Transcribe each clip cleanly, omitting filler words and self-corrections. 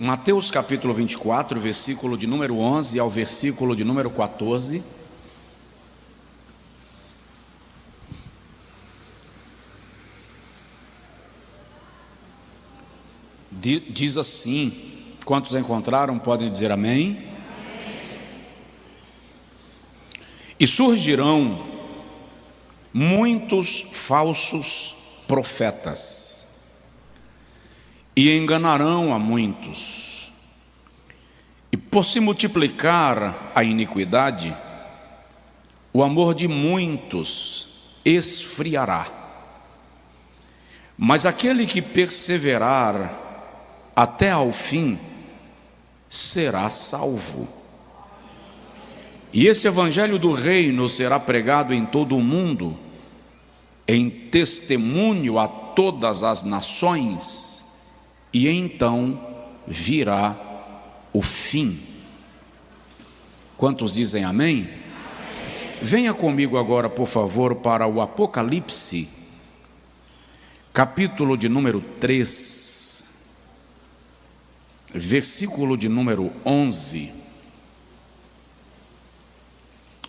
Mateus capítulo 24, versículo de número 11 ao versículo de número 14. Diz assim, quantos encontraram podem dizer amém? E surgirão muitos falsos profetas e enganarão a muitos. E por se multiplicar a iniquidade, o amor de muitos esfriará. Mas aquele que perseverar até ao fim será salvo. E este evangelho do reino será pregado em todo o mundo, em testemunho a todas as nações, e então virá o fim. Quantos dizem amém? Amém. Venha comigo agora, por favor, para o Apocalipse, capítulo de número 3, versículo de número 11.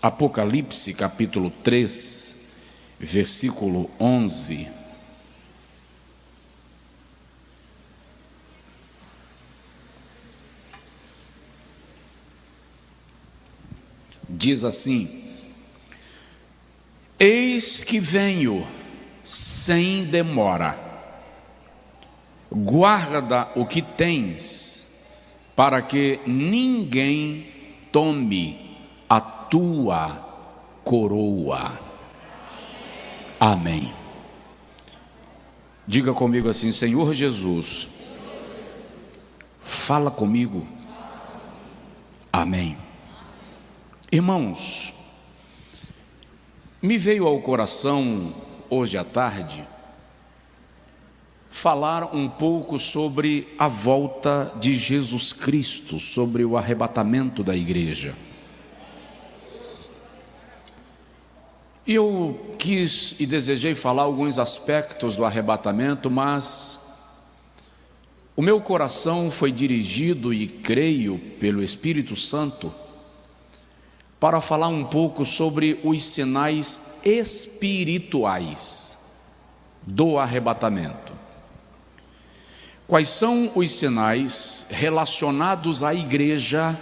Apocalipse, capítulo 3, versículo 11. Diz assim: eis que venho sem demora, guarda o que tens, para que ninguém tome a tua coroa. Amém. Diga comigo assim: Senhor Jesus, fala comigo. Amém. Irmãos, me veio ao coração hoje à tarde falar um pouco sobre a volta de Jesus Cristo, sobre o arrebatamento da igreja. Eu quis e desejei falar alguns aspectos do arrebatamento, mas o meu coração foi dirigido, e creio pelo Espírito Santo, para falar um pouco sobre os sinais espirituais do arrebatamento. Quais são os sinais relacionados à igreja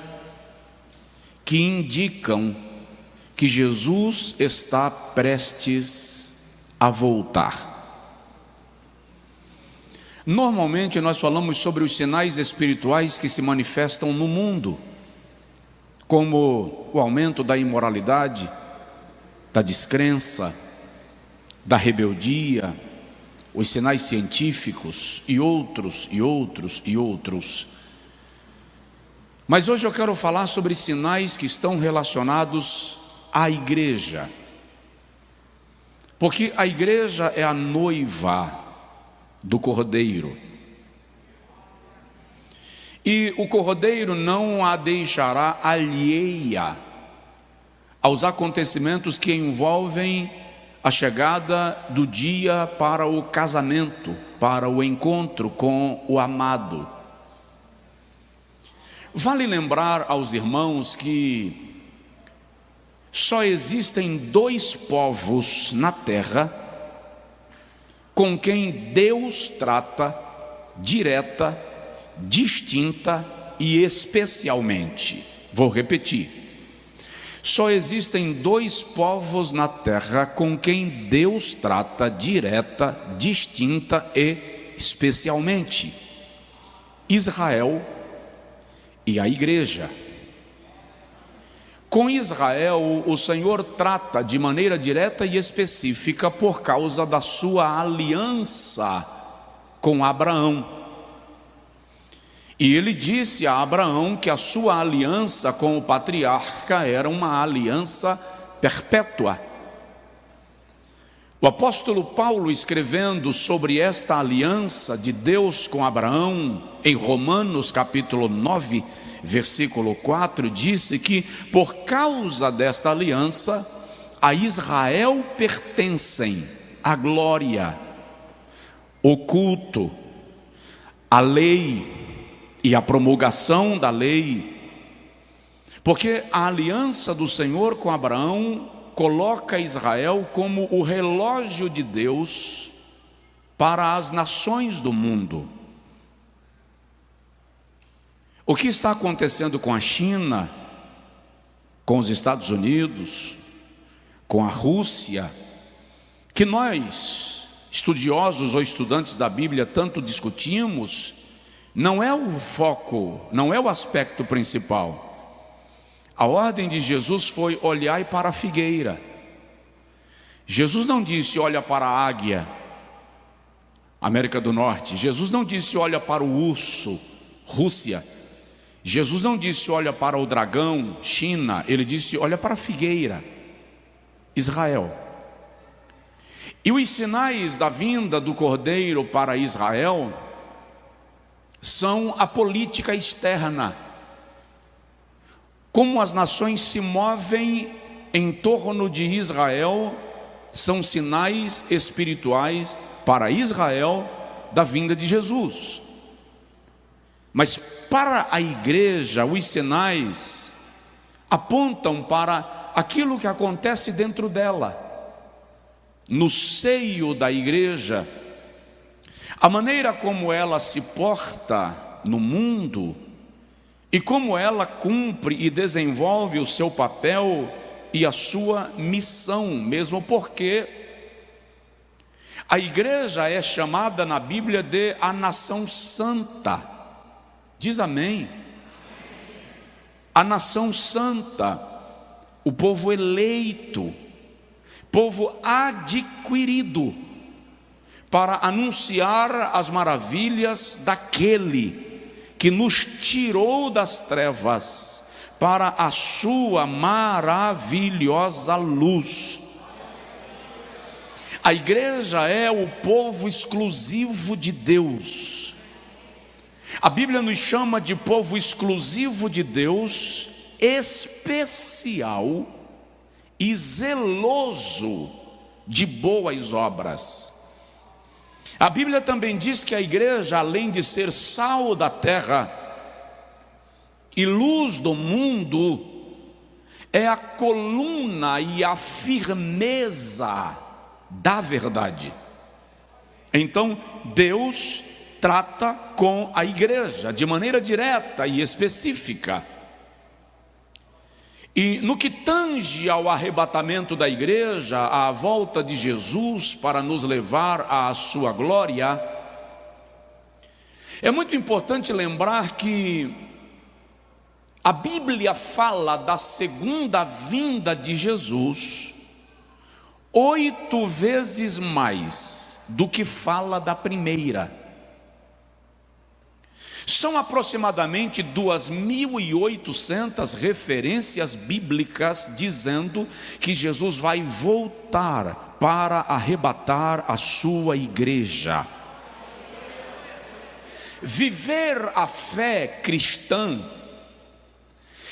que indicam que Jesus está prestes a voltar? Normalmente nós falamos sobre os sinais espirituais que se manifestam no mundo, como o aumento da imoralidade, da descrença, da rebeldia, os sinais científicos e outros, e outros, e outros. Mas hoje eu quero falar sobre sinais que estão relacionados à igreja, porque a igreja é a noiva do Cordeiro, e o Cordeiro não a deixará alheia aos acontecimentos que envolvem a chegada do dia para o casamento, para o encontro com o amado. Vale lembrar aos irmãos que só existem dois povos na terra com quem Deus trata direta, distinta e especialmente. Vou repetir: só existem dois povos na terra com quem Deus trata direta, distinta e especialmente: Israel e a igreja. Com Israel, o Senhor trata de maneira direta e específica por causa da sua aliança com Abraão. E ele disse a Abraão que a sua aliança com o patriarca era uma aliança perpétua. O apóstolo Paulo, escrevendo sobre esta aliança de Deus com Abraão, em Romanos capítulo 9, versículo 4, disse que por causa desta aliança, a Israel pertencem a glória, o culto, a lei e a promulgação da lei, porque a aliança do Senhor com Abraão coloca Israel como o relógio de Deus para as nações do mundo. O que está acontecendo com a China, com os Estados Unidos, com a Rússia, que nós, estudiosos ou estudantes da Bíblia, tanto discutimos, não é o foco, não é o aspecto principal. A ordem de Jesus foi: olhai para a figueira. Jesus não disse: olha para a águia, América do Norte. Jesus não disse: olha para o urso, Rússia. Jesus não disse: olha para o dragão, China. Ele disse: olha para a figueira, Israel. E os sinais da vinda do Cordeiro para Israel são a política externa. Como as nações se movem em torno de Israel, são sinais espirituais para Israel da vinda de Jesus. Mas para a igreja, os sinais apontam para aquilo que acontece dentro dela, no seio da igreja, a maneira como ela se porta no mundo e como ela cumpre e desenvolve o seu papel e a sua missão, mesmo porque a igreja é chamada na Bíblia de a nação santa. Diz amém. A nação santa, o povo eleito, povo adquirido para anunciar as maravilhas daquele que nos tirou das trevas para a sua maravilhosa luz. A igreja é o povo exclusivo de Deus. A Bíblia nos chama de povo exclusivo de Deus, especial e zeloso de boas obras. A Bíblia também diz que a igreja, além de ser sal da terra e luz do mundo, é a coluna e a firmeza da verdade. Então, Deus trata com a igreja de maneira direta e específica. E no que tange ao arrebatamento da igreja, à volta de Jesus para nos levar à sua glória, é muito importante lembrar que a Bíblia fala da segunda vinda de Jesus 8 vezes mais do que fala da primeira. São aproximadamente 2.800 referências bíblicas dizendo que Jesus vai voltar para arrebatar a sua igreja. Viver a fé cristã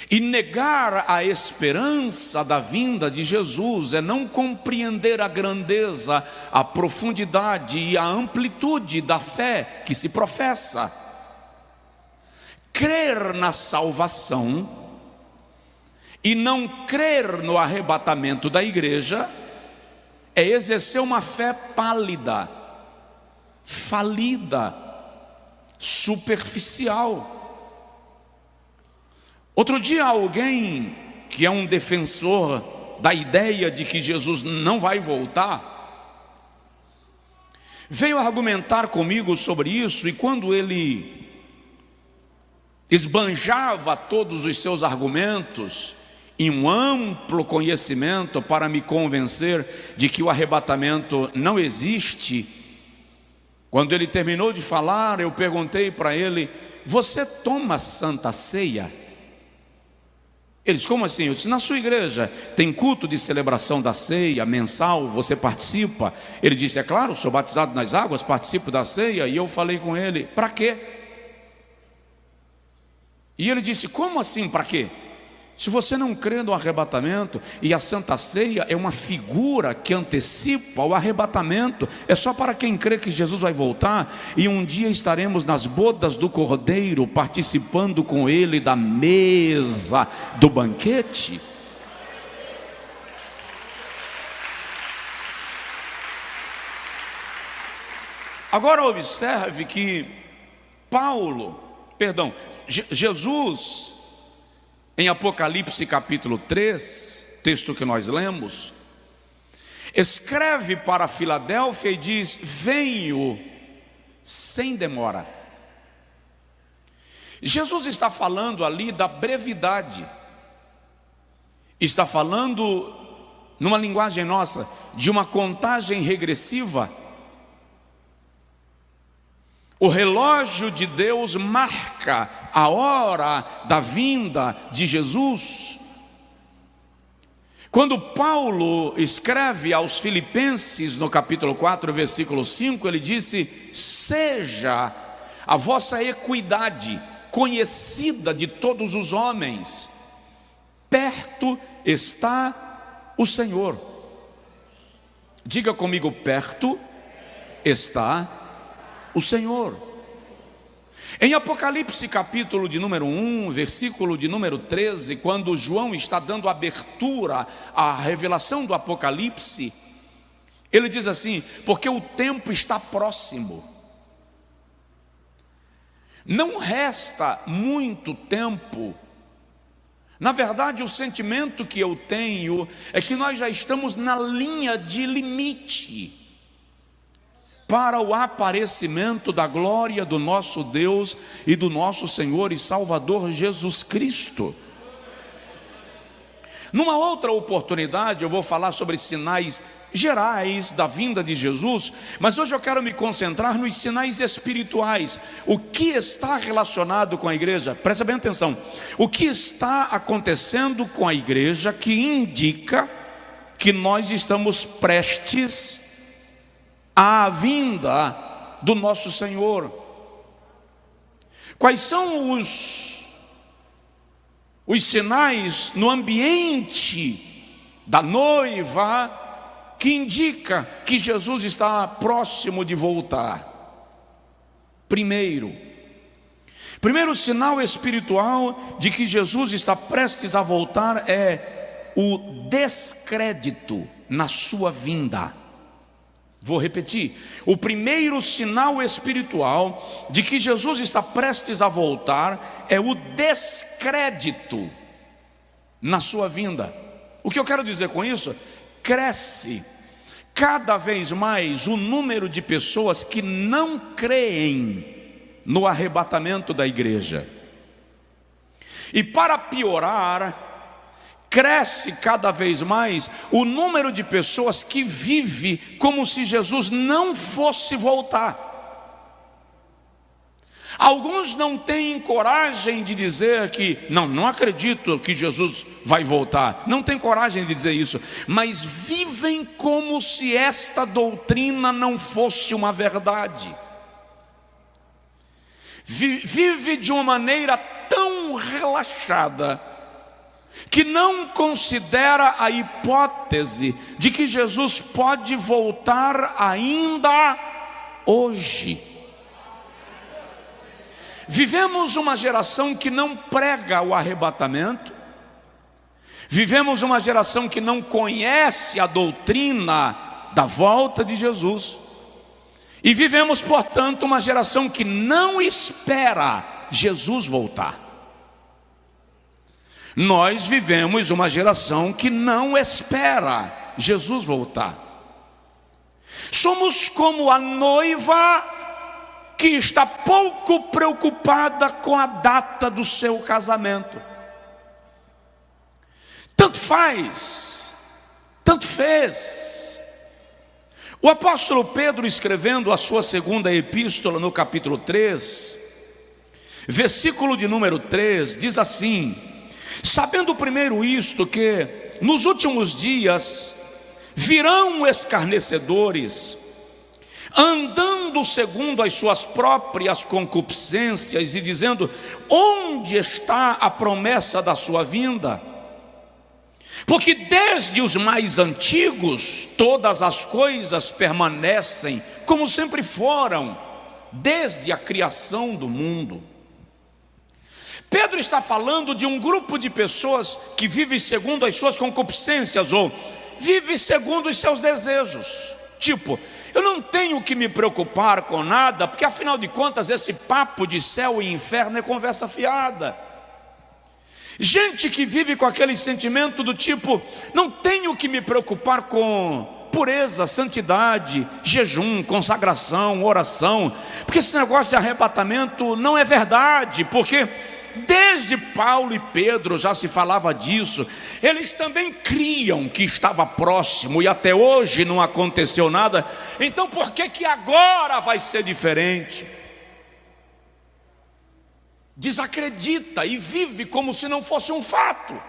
e negar a esperança da vinda de Jesus é não compreender a grandeza, a profundidade e a amplitude da fé que se professa. Crer na salvação e não crer no arrebatamento da igreja é exercer uma fé pálida, falida, superficial. Outro dia alguém que é um defensor da ideia de que Jesus não vai voltar, veio argumentar comigo sobre isso, e quando ele esbanjava todos os seus argumentos em um amplo conhecimento para me convencer de que o arrebatamento não existe, quando ele terminou de falar, eu perguntei para ele: você toma Santa Ceia? Ele disse: como assim? Eu disse: na sua igreja tem culto de celebração da ceia mensal, você participa? Ele disse: é claro, sou batizado nas águas, participo da ceia. E eu falei com ele: para quê? E ele disse: como assim, para quê? Se você não crê no arrebatamento, e a Santa Ceia é uma figura que antecipa o arrebatamento, é só para quem crê que Jesus vai voltar, e um dia estaremos nas bodas do Cordeiro, participando com Ele da mesa do banquete. Agora observe que Jesus, em Apocalipse capítulo 3, texto que nós lemos, escreve para Filadélfia e diz: venho sem demora. Jesus está falando ali da brevidade, está falando, numa linguagem nossa, de uma contagem regressiva. O relógio de Deus marca a hora da vinda de Jesus. Quando Paulo escreve aos Filipenses, no capítulo 4, versículo 5, ele disse: seja a vossa equidade conhecida de todos os homens, perto está o Senhor. Diga comigo: perto está o Senhor. Em Apocalipse capítulo de número 1, versículo de número 13, quando João está dando abertura à revelação do Apocalipse, ele diz assim: porque o tempo está próximo. Não resta muito tempo. Na verdade, o sentimento que eu tenho é que nós já estamos na linha de limite para o aparecimento da glória do nosso Deus e do nosso Senhor e Salvador Jesus Cristo. Numa outra oportunidade eu vou falar sobre sinais gerais da vinda de Jesus, mas hoje eu quero me concentrar nos sinais espirituais. O que está relacionado com a igreja? Presta bem atenção. O que está acontecendo com a igreja que indica que nós estamos prestes à vinda do nosso Senhor? Quais são os sinais no ambiente da noiva que indica que Jesus está próximo de voltar? Primeiro sinal espiritual de que Jesus está prestes a voltar é o descrédito na sua vinda. Vou repetir: o primeiro sinal espiritual de que Jesus está prestes a voltar é o descrédito na sua vinda. O que eu quero dizer com isso? Cresce cada vez mais o número de pessoas que não creem no arrebatamento da igreja. E para piorar, cresce cada vez mais o número de pessoas que vive como se Jesus não fosse voltar. Alguns não têm coragem de dizer que não acredito que Jesus vai voltar. Não tem coragem de dizer isso, mas vivem como se esta doutrina não fosse uma verdade. Vive de uma maneira tão relaxada que não considera a hipótese de que Jesus pode voltar ainda hoje. Vivemos uma geração que não prega o arrebatamento, vivemos uma geração que não conhece a doutrina da volta de Jesus, e vivemos, portanto, uma geração que não espera Jesus voltar. Nós vivemos uma geração que não espera Jesus voltar. Somos como a noiva que está pouco preocupada com a data do seu casamento. Tanto faz, tanto fez. O apóstolo Pedro, escrevendo a sua segunda epístola, no capítulo 3, versículo de número 3, diz assim: sabendo primeiro isto, que nos últimos dias virão escarnecedores, andando segundo as suas próprias concupiscências e dizendo: onde está a promessa da sua vinda? Porque desde os mais antigos todas as coisas permanecem como sempre foram, desde a criação do mundo. Pedro está falando de um grupo de pessoas que vive segundo as suas concupiscências, ou vive segundo os seus desejos. Tipo, eu não tenho que me preocupar com nada, porque afinal de contas esse papo de céu e inferno é conversa fiada. Gente que vive com aquele sentimento do tipo: não tenho que me preocupar com pureza, santidade, jejum, consagração, oração, porque esse negócio de arrebatamento não é verdade, porque desde Paulo e Pedro já se falava disso. Eles também criam que estava próximo e até hoje não aconteceu nada. Então por que agora vai ser diferente? Desacredita e vive como se não fosse um fato.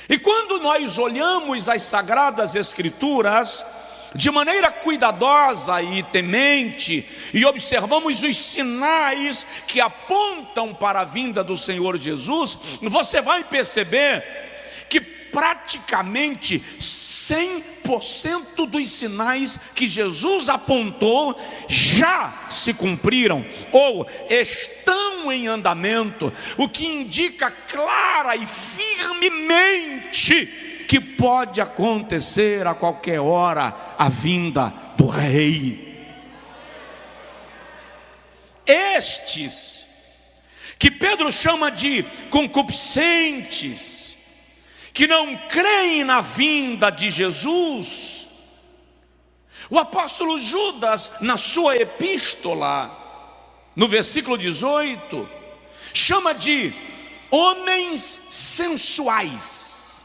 E quando nós olhamos as Sagradas Escrituras de maneira cuidadosa e temente, e observamos os sinais que apontam para a vinda do Senhor Jesus, você vai perceber que praticamente 100% dos sinais que Jesus apontou já se cumpriram ou estão em andamento, o que indica clara e firmemente que pode acontecer a qualquer hora a vinda do Rei. Estes que Pedro chama de concupiscentes, que não creem na vinda de Jesus, o apóstolo Judas, na sua epístola, no versículo 18, chama de homens sensuais.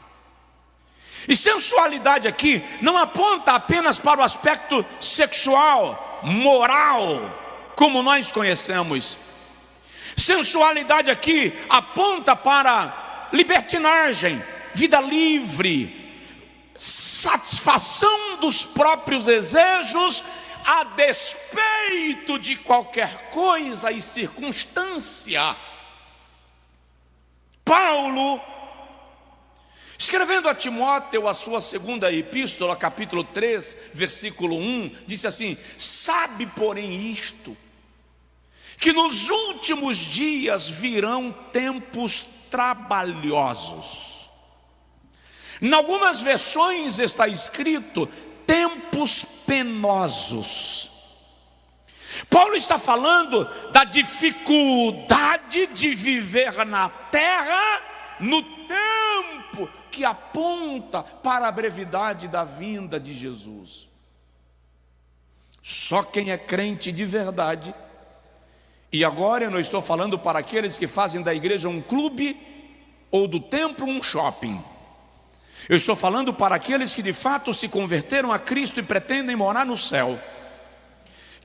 E sensualidade aqui não aponta apenas para o aspecto sexual, moral, como nós conhecemos. Sensualidade aqui aponta para libertinagem, vida livre, satisfação dos próprios desejos, a despeito de qualquer coisa e circunstância. Paulo, escrevendo a Timóteo a sua segunda epístola, capítulo 3, versículo 1, disse assim: sabe, porém, isto, que nos últimos dias virão tempos trabalhosos. Em algumas versões está escrito tempos penosos. Paulo está falando da dificuldade de viver na terra no tempo que aponta para a brevidade da vinda de Jesus. Só quem é crente de verdade, e agora eu não estou falando para aqueles que fazem da igreja um clube ou do templo um shopping. Eu estou falando para aqueles que de fato se converteram a Cristo e pretendem morar no céu.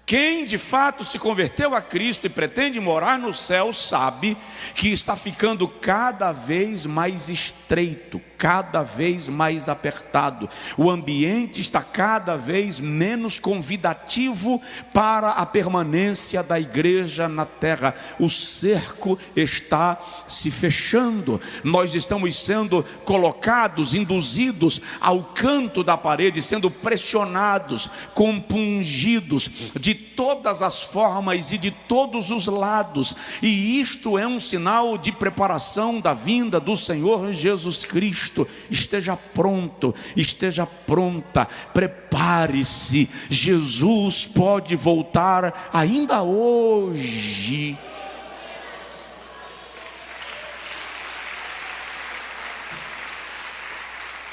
Quem de fato se converteu a Cristo e pretende morar no céu sabe que está ficando cada vez mais estreito, cada vez mais apertado. O ambiente está cada vez menos convidativo para a permanência da igreja na terra. O cerco está se fechando. Nós estamos sendo colocados, induzidos ao canto da parede, sendo pressionados, compungidos de todas as formas e de todos os lados. E isto é um sinal de preparação da vinda do Senhor Jesus Cristo. Esteja pronto, esteja pronta, prepare-se. Jesus pode voltar ainda hoje.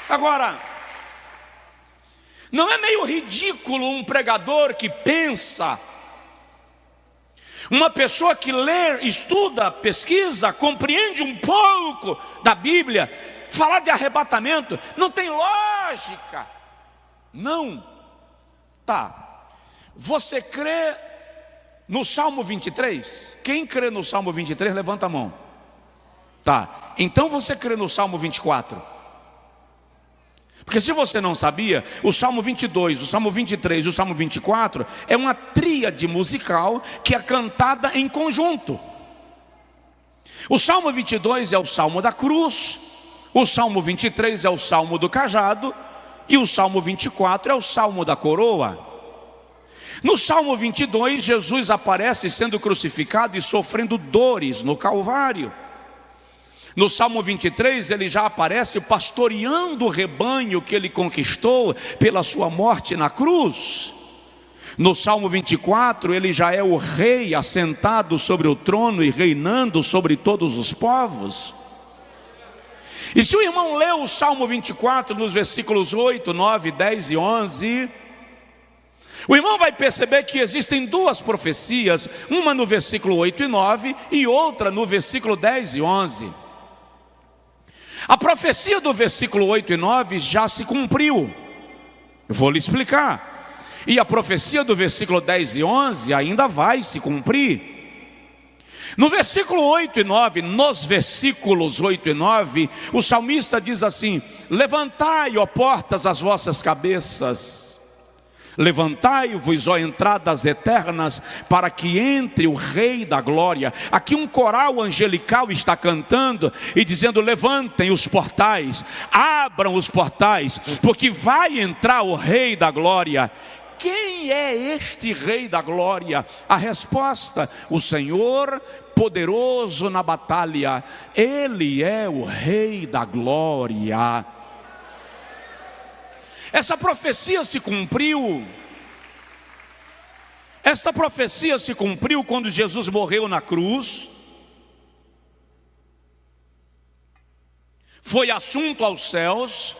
Agora, não é meio ridículo um pregador que pensa, uma pessoa que lê, estuda, pesquisa, compreende um pouco da Bíblia, falar de arrebatamento não tem lógica? Não. Tá. Você crê no Salmo 23? Quem crê no Salmo 23, levanta a mão. Tá. Então você crê no Salmo 24? Porque se você não sabia, o Salmo 22, o Salmo 23 e o Salmo 24 é uma tríade musical que é cantada em conjunto. O Salmo 22 é o Salmo da cruz, o Salmo 23 é o Salmo do cajado e o Salmo 24 é o Salmo da coroa. No Salmo 22, Jesus aparece sendo crucificado e sofrendo dores no Calvário. No Salmo 23, ele já aparece pastoreando o rebanho que ele conquistou pela sua morte na cruz. No Salmo 24, ele já é o rei assentado sobre o trono e reinando sobre todos os povos. E se o irmão lê o Salmo 24 nos versículos 8, 9, 10 e 11, o irmão vai perceber que existem duas profecias, uma no versículo 8 e 9 e outra no versículo 10 e 11. A profecia do versículo 8 e 9 já se cumpriu. Eu vou lhe explicar. E a profecia do versículo 10 e 11 ainda vai se cumprir. No versículo 8 e 9, nos versículos 8 e 9, o salmista diz assim: levantai, ó portas, as vossas cabeças, levantai-vos, ó entradas eternas, para que entre o Rei da Glória. Aqui um coral angelical está cantando e dizendo: levantem os portais, abram os portais, porque vai entrar o Rei da Glória. Quem é este Rei da Glória? A resposta: o Senhor poderoso na batalha. Ele é o Rei da Glória. Essa profecia se cumpriu. Esta profecia se cumpriu quando Jesus morreu na cruz, foi assunto aos céus,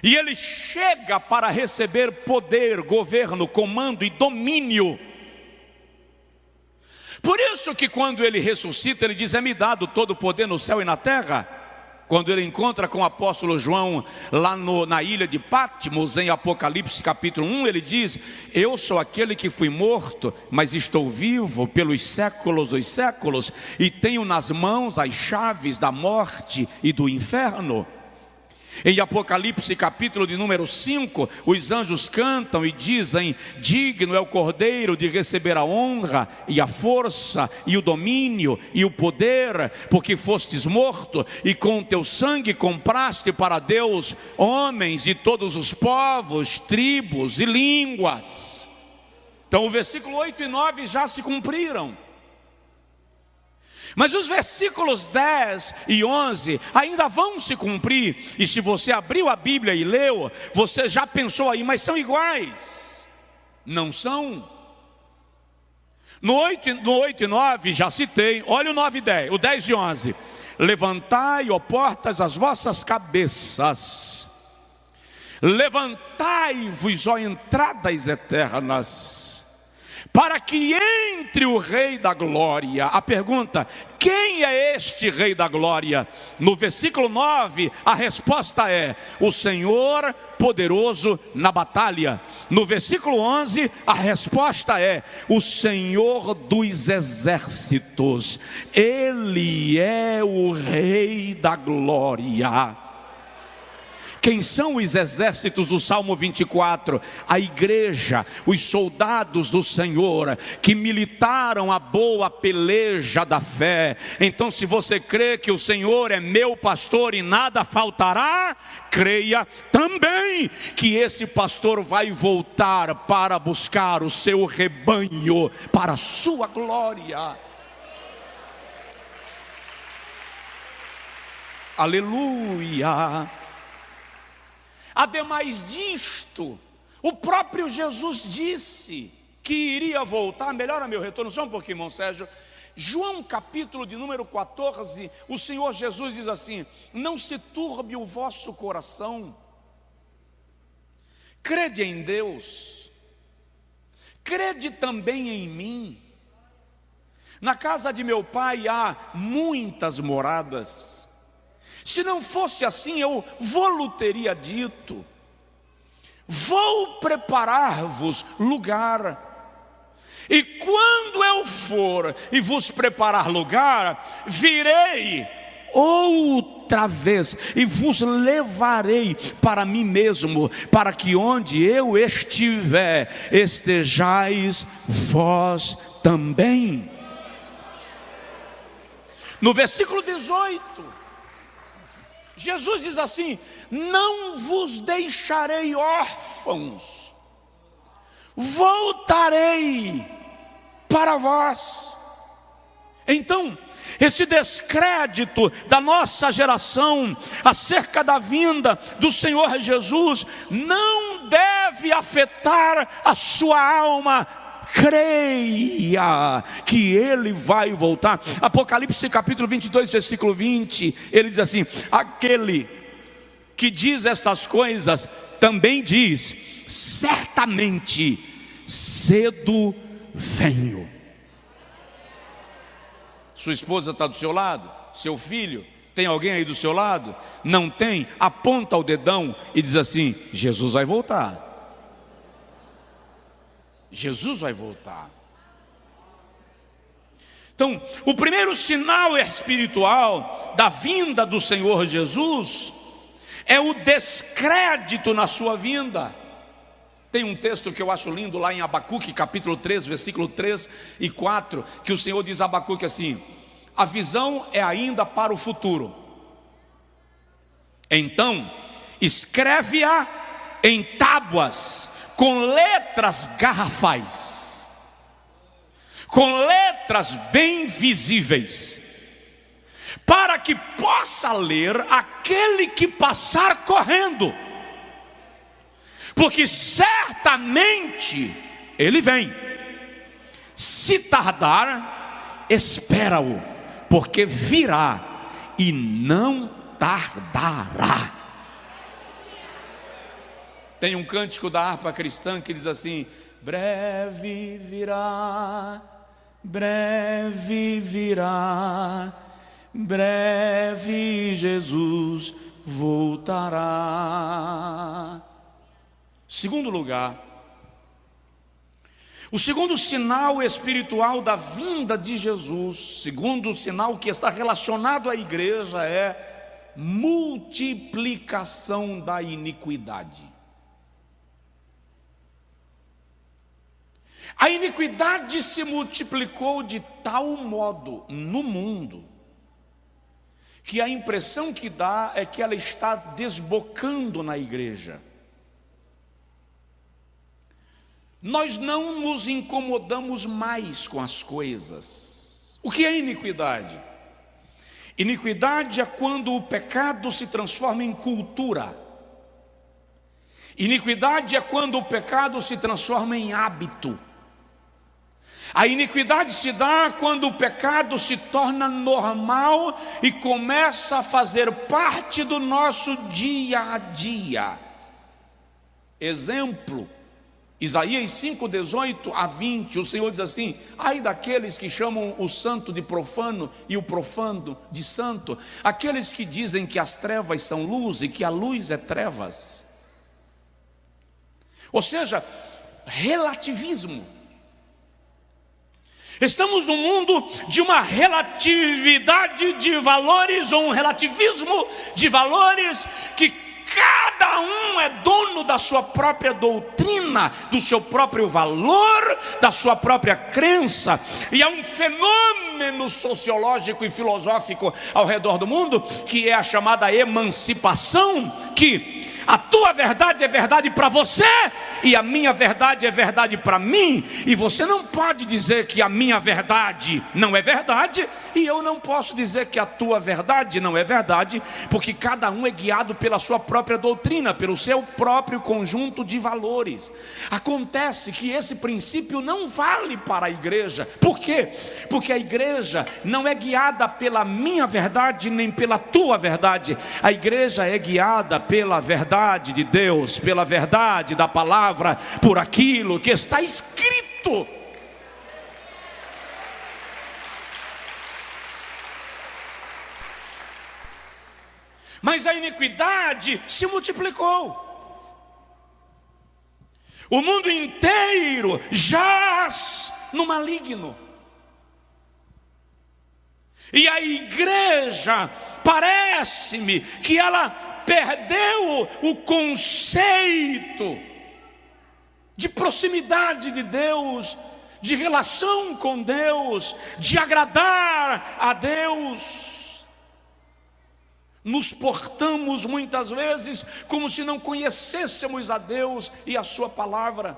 e ele chega para receber poder, governo, comando e domínio. Por isso que quando ele ressuscita, ele diz: é-me dado todo o poder no céu e na terra. Quando ele encontra com o apóstolo João lá na ilha de Patmos, em Apocalipse capítulo 1, ele diz: eu sou aquele que fui morto, mas estou vivo pelos séculos dos séculos, e tenho nas mãos as chaves da morte e do inferno. Em Apocalipse capítulo de número 5, os anjos cantam e dizem: digno é o Cordeiro de receber a honra e a força e o domínio e o poder, porque fostes morto e com o teu sangue compraste para Deus homens de todos os povos, tribos e línguas. Então o versículo 8 e 9 já se cumpriram. Mas os versículos 10 e 11 ainda vão se cumprir. E se você abriu a Bíblia e leu, você já pensou aí: mas são iguais? Não são. No 8 e 9 já citei. Olha o 9 e 10, o 10 e 11. Levantai, ó portas, as vossas cabeças, levantai-vos, ó entradas eternas, para que entre o Rei da Glória. A pergunta: quem é este Rei da Glória? No versículo 9, a resposta é: o Senhor poderoso na batalha. No versículo 11, a resposta é: o Senhor dos exércitos. Ele é o Rei da Glória. Quem são os exércitos do Salmo 24? A igreja, os soldados do Senhor, que militaram a boa peleja da fé. Então, se você crê que o Senhor é meu pastor e nada faltará, creia também que esse pastor vai voltar para buscar o seu rebanho para a sua glória. Aleluia! Ademais disto, o próprio Jesus disse que iria voltar. Melhora meu retorno só um pouquinho, irmão Sérgio. João capítulo de número 14, o Senhor Jesus diz assim: não se turbe o vosso coração, crede em Deus, crede também em mim. Na casa de meu pai há muitas moradas. Se não fosse assim, eu vou-lhe teria dito: vou preparar-vos lugar. E quando eu for e vos preparar lugar, virei outra vez, e vos levarei para mim mesmo, para que onde eu estiver, estejais vós também. No versículo 18, Jesus diz assim: não vos deixarei órfãos, voltarei para vós. Então, esse descrédito da nossa geração acerca da vinda do Senhor Jesus não deve afetar a sua alma. Creia que Ele vai voltar. Apocalipse capítulo 22, versículo 20, ele diz assim: aquele que diz estas coisas também diz: certamente cedo venho. Sua esposa está do seu lado? Seu filho? Tem alguém aí do seu lado? Não tem? Aponta o dedão e diz assim: Jesus vai voltar. Jesus vai voltar. Então, o primeiro sinal espiritual da vinda do Senhor Jesus é o descrédito na sua vinda. Tem um texto que eu acho lindo lá em Abacuque, capítulo 3, versículo 3 e 4, que o Senhor diz a Abacuque assim: a visão é ainda para o futuro. Então, escreve-a em tábuas, com letras garrafais, com letras bem visíveis, para que possa ler aquele que passar correndo, porque certamente ele vem. Se tardar, espera-o, porque virá e não tardará. Tem um cântico da harpa cristã que diz assim: breve virá, breve virá, breve Jesus voltará. Segundo lugar, o segundo sinal espiritual da vinda de Jesus, segundo sinal que está relacionado à igreja, é multiplicação da iniquidade. A iniquidade se multiplicou de tal modo no mundo, que a impressão que dá é que ela está desbocando na igreja. Nós não nos incomodamos mais com as coisas. O que é iniquidade? Iniquidade é quando o pecado se transforma em cultura. Iniquidade é quando o pecado se transforma em hábito. A iniquidade se dá quando o pecado se torna normal e começa a fazer parte do nosso dia a dia. Exemplo, Isaías 5, 18 a 20, o Senhor diz assim: ai daqueles que chamam o santo de profano e o profano de santo, aqueles que dizem que as trevas são luz e que a luz é trevas. Ou seja, relativismo. Estamos num mundo de uma relatividade de valores, ou um relativismo de valores, que cada um é dono da sua própria doutrina, do seu próprio valor, da sua própria crença. E há um fenômeno sociológico e filosófico ao redor do mundo, que é a chamada emancipação, que a tua verdade é verdade para você, e a minha verdade é verdade para mim, e você não pode dizer que a minha verdade não é verdade, e eu não posso dizer que a tua verdade não é verdade, porque cada um é guiado pela sua própria doutrina, pelo seu próprio conjunto de valores. Acontece que esse princípio não vale para a igreja. Por quê? Porque a igreja não é guiada pela minha verdade, nem pela tua verdade. A igreja é guiada pela verdade de Deus, pela verdade da palavra, por aquilo que está escrito. Mas a iniquidade se multiplicou. O mundo inteiro jaz no maligno. E a igreja Parece-me que ela perdeu o conceito de proximidade de Deus, de relação com Deus, de agradar a Deus. Nos portamos muitas vezes como se não conhecêssemos a Deus e a sua palavra.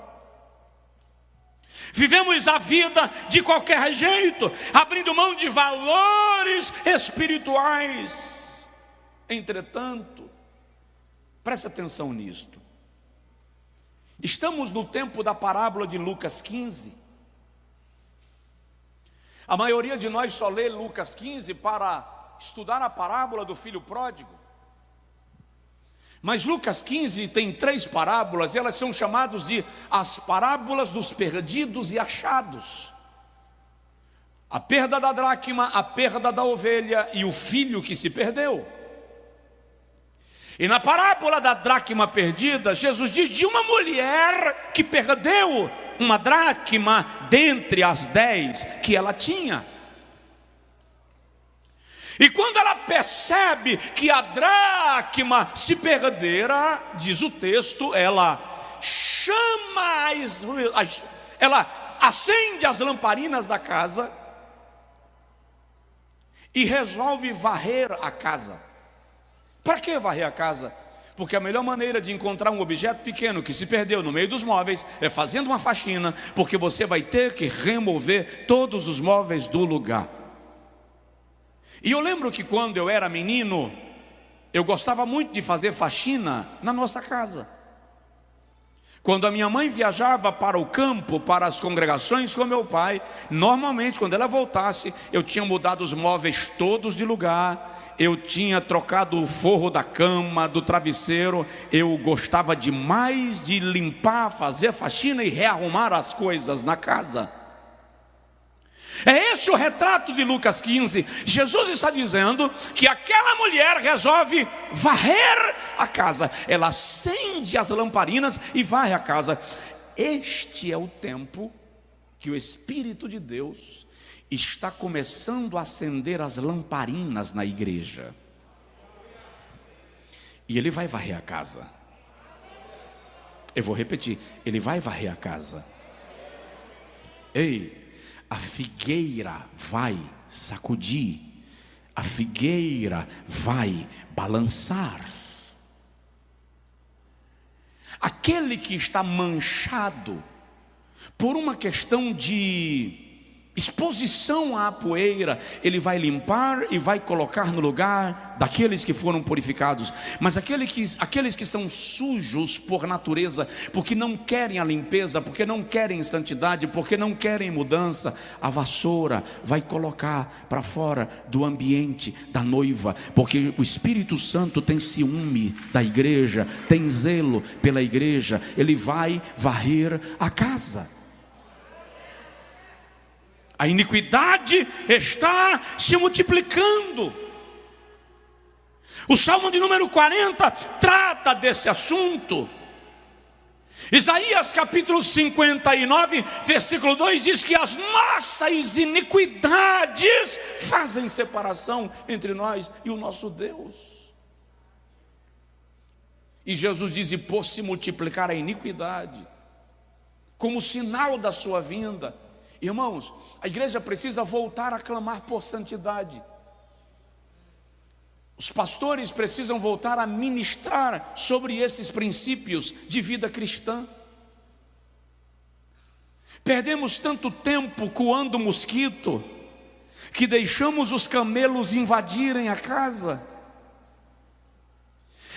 Vivemos a vida de qualquer jeito, abrindo mão de valores espirituais. Entretanto, preste atenção nisto. Estamos no tempo da parábola de Lucas 15. A maioria de nós só lê Lucas 15 para estudar a parábola do filho pródigo. Mas Lucas 15 tem 3 parábolas, e elas são chamadas de as parábolas dos perdidos e achados. A perda da dracma, a perda da ovelha e o filho que se perdeu. E na parábola da dracma perdida, Jesus diz de uma mulher que perdeu uma dracma dentre as 10 que ela tinha. E quando ela percebe que a dracma se perdera, diz o texto, ela chama, ela acende as lamparinas da casa e resolve varrer a casa. Para que varrer a casa? Porque a melhor maneira de encontrar um objeto pequeno que se perdeu no meio dos móveis é fazendo uma faxina, porque você vai ter que remover todos os móveis do lugar. E eu lembro que quando eu era menino, eu gostava muito de fazer faxina na nossa casa. Quando a minha mãe viajava para o campo, para as congregações com meu pai, normalmente quando ela voltasse, eu tinha mudado os móveis todos de lugar, eu tinha trocado o forro da cama, do travesseiro. Eu gostava demais de limpar, fazer faxina e rearrumar as coisas na casa. É esse o retrato de Lucas 15. Jesus está dizendo que aquela mulher resolve varrer a casa. Ela acende as lamparinas e varre a casa. Este é o tempo que o Espírito de Deus está começando a acender as lamparinas na igreja. E Ele vai varrer a casa. Eu vou repetir, Ele vai varrer a casa. Ei, a figueira vai sacudir, a figueira vai balançar. Aquele que está manchado por uma questão de exposição à poeira, ele vai limpar e vai colocar no lugar daqueles que foram purificados. Mas aqueles que são sujos por natureza, porque não querem a limpeza, porque não querem santidade, porque não querem mudança, a vassoura vai colocar para fora do ambiente da noiva, porque o Espírito Santo tem ciúme da igreja, tem zelo pela igreja. Ele vai varrer a casa. A iniquidade está se multiplicando. O Salmo de número 40 trata desse assunto. Isaías capítulo 59, versículo 2 diz que as nossas iniquidades fazem separação entre nós e o nosso Deus. E Jesus diz: e por se multiplicar a iniquidade, como sinal da sua vinda. Irmãos, a igreja precisa voltar a clamar por santidade. Os pastores precisam voltar a ministrar sobre esses princípios de vida cristã. Perdemos tanto tempo coando mosquito, que deixamos os camelos invadirem a casa.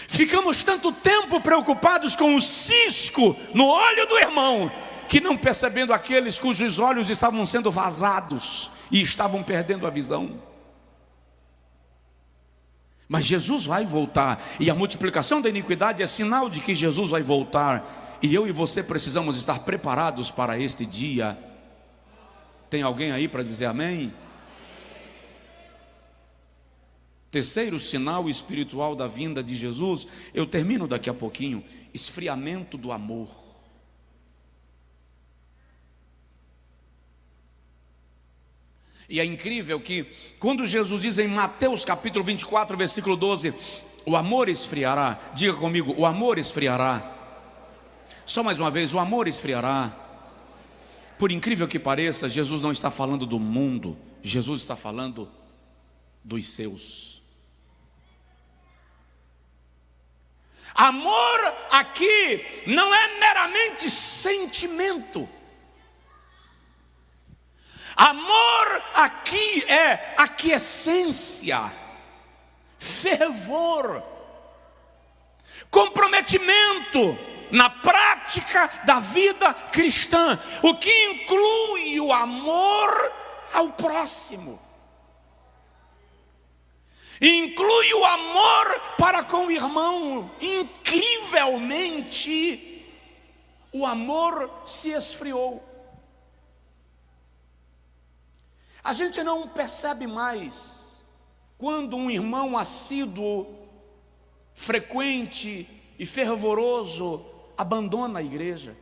Ficamos tanto tempo preocupados com o cisco no olho do irmão, que não percebendo aqueles cujos olhos estavam sendo vazados e estavam perdendo a visão. Mas Jesus vai voltar, e a multiplicação da iniquidade é sinal de que Jesus vai voltar, e eu e você precisamos estar preparados para este dia. Tem alguém aí para dizer amém? Terceiro sinal espiritual da vinda de Jesus, eu termino daqui a pouquinho: esfriamento do amor. E é incrível que quando Jesus diz em Mateus capítulo 24, versículo 12, o amor esfriará. Diga comigo, o amor esfriará. Só mais uma vez, o amor esfriará. Por incrível que pareça, Jesus não está falando do mundo, Jesus está falando dos seus. Amor aqui não é meramente sentimento. Amor aqui é aquiescência, fervor, comprometimento na prática da vida cristã, o que inclui o amor ao próximo, inclui o amor para com o irmão. Incrivelmente, o amor se esfriou. A gente não percebe mais quando um irmão assíduo, frequente e fervoroso abandona a igreja.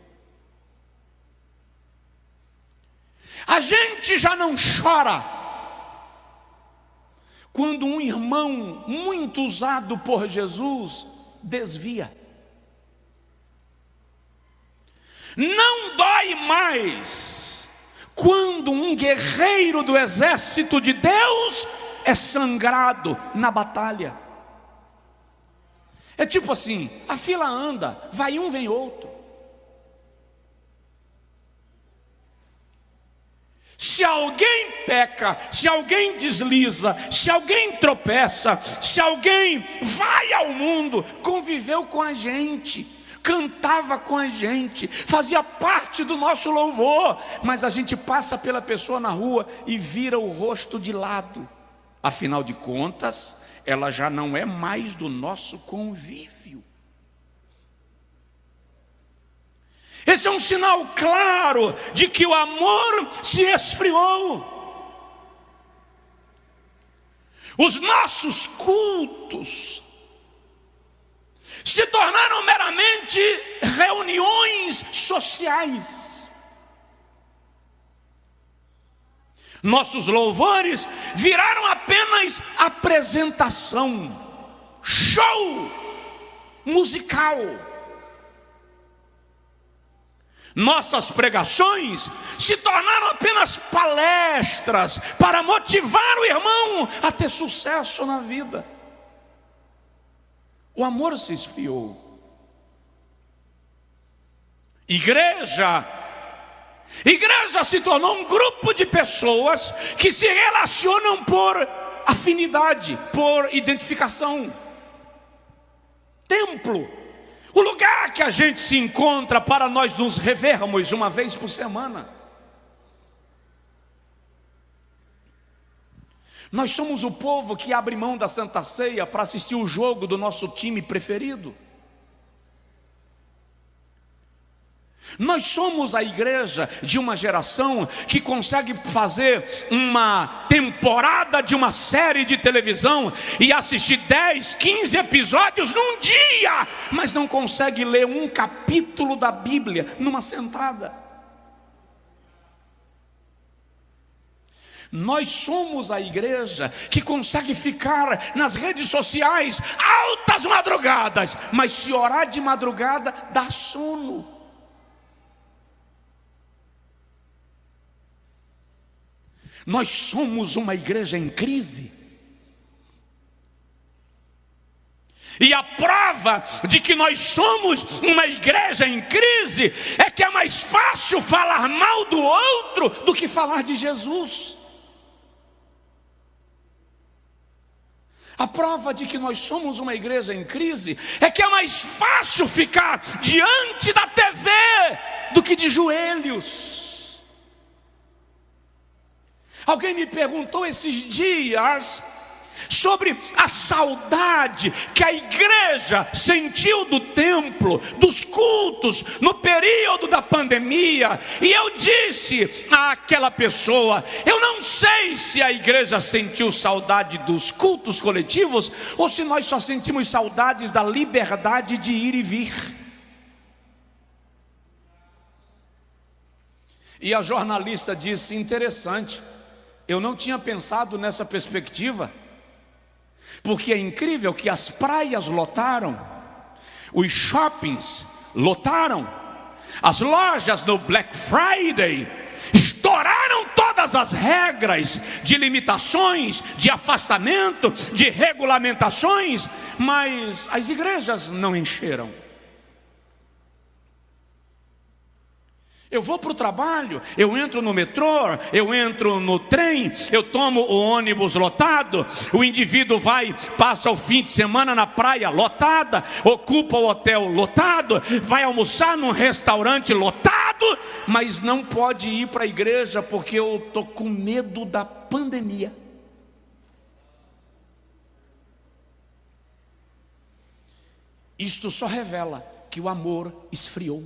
A gente já não chora quando um irmão muito usado por Jesus desvia. Não dói mais quando um guerreiro do exército de Deus é sangrado na batalha. É tipo assim, a fila anda, vai um, vem outro. Se alguém peca, se alguém desliza, se alguém tropeça, se alguém vai ao mundo, conviveu com a gente, cantava com a gente, fazia parte do nosso louvor, mas a gente passa pela pessoa na rua e vira o rosto de lado. Afinal de contas, ela já não é mais do nosso convívio. Esse é um sinal claro de que o amor se esfriou. Os nossos cultos se tornaram meramente reuniões sociais. Nossos louvores viraram apenas apresentação, show musical. Nossas pregações se tornaram apenas palestras para motivar o irmão a ter sucesso na vida. O amor se esfriou. Igreja se tornou um grupo de pessoas que se relacionam por afinidade, por identificação. Templo, o lugar que a gente se encontra para nós nos revermos uma vez por semana. Nós somos o povo que abre mão da Santa Ceia para assistir o jogo do nosso time preferido. Nós somos a igreja de uma geração que consegue fazer uma temporada de uma série de televisão e assistir 10, 15 episódios num dia, mas não consegue ler um capítulo da Bíblia numa sentada. Nós somos a igreja que consegue ficar nas redes sociais altas madrugadas, mas se orar de madrugada dá sono. Nós somos uma igreja em crise. E a prova de que nós somos uma igreja em crise é que é mais fácil falar mal do outro do que falar de Jesus. A prova de que nós somos uma igreja em crise é que é mais fácil ficar diante da TV do que de joelhos. Alguém me perguntou esses dias sobre a saudade que a igreja sentiu do templo, dos cultos, no período da pandemia. E eu disse àquela pessoa: eu não sei se a igreja sentiu saudade dos cultos coletivos ou se nós só sentimos saudades da liberdade de ir e vir. E a jornalista disse: interessante, Eu não tinha pensado nessa perspectiva, porque é incrível que as praias lotaram, os shoppings lotaram, as lojas no Black Friday estouraram todas as regras de limitações, de afastamento, de regulamentações, mas as igrejas não encheram. Eu vou para o trabalho, eu entro no metrô, eu entro no trem, eu tomo o ônibus lotado, o indivíduo vai, passa o fim de semana na praia lotada, ocupa o hotel lotado, vai almoçar num restaurante lotado, mas não pode ir para a igreja porque eu estou com medo da pandemia. Isto só revela que o amor esfriou.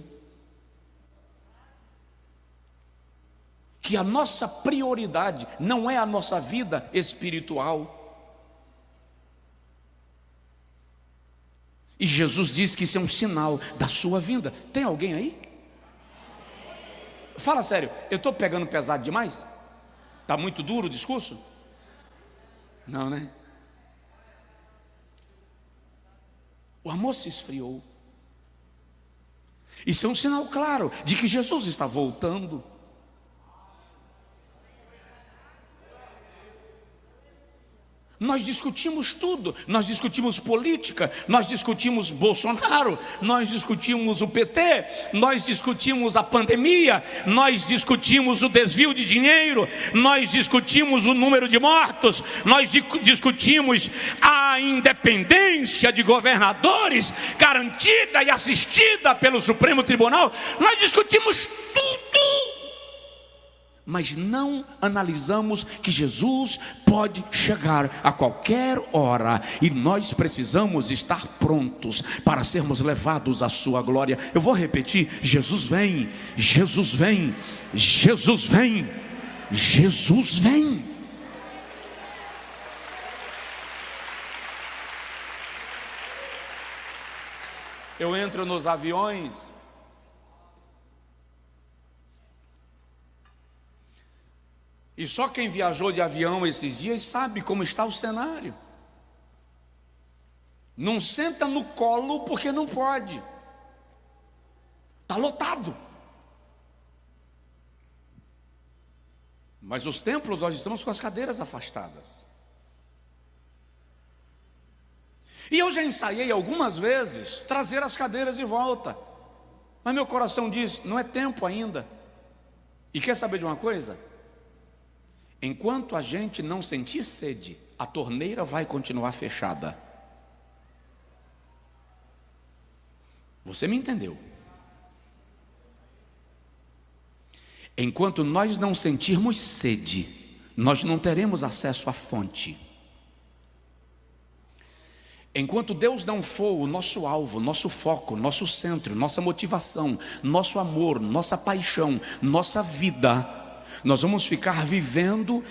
Que a nossa prioridade não é a nossa vida espiritual. E Jesus diz que isso é um sinal da sua vinda. Tem alguém aí? Fala sério, eu estou pegando pesado demais? Está muito duro o discurso? Não, né? O amor se esfriou. Isso é um sinal claro de que Jesus está voltando. Nós discutimos tudo, nós discutimos política, nós discutimos Bolsonaro, nós discutimos o PT, nós discutimos a pandemia, nós discutimos o desvio de dinheiro, nós discutimos o número de mortos, nós discutimos a independência de governadores garantida e assistida pelo Supremo Tribunal, nós discutimos tudo. Mas não analisamos que Jesus pode chegar a qualquer hora e nós precisamos estar prontos para sermos levados à sua glória. Eu vou repetir: Jesus vem, Jesus vem, Jesus vem, Jesus vem. Eu entro nos aviões, e só quem viajou de avião esses dias sabe como está o cenário. Não senta no colo porque não pode. Está lotado. Mas os templos nós estamos com as cadeiras afastadas. E eu já ensaiei algumas vezes trazer as cadeiras de volta. Mas meu coração diz, não é tempo ainda. E quer saber de uma coisa? Enquanto a gente não sentir sede, a torneira vai continuar fechada. Você me entendeu? Enquanto nós não sentirmos sede, nós não teremos acesso à fonte. Enquanto Deus não for o nosso alvo, nosso foco, nosso centro, nossa motivação, nosso amor, nossa paixão, nossa vida, nós vamos ficar vivendo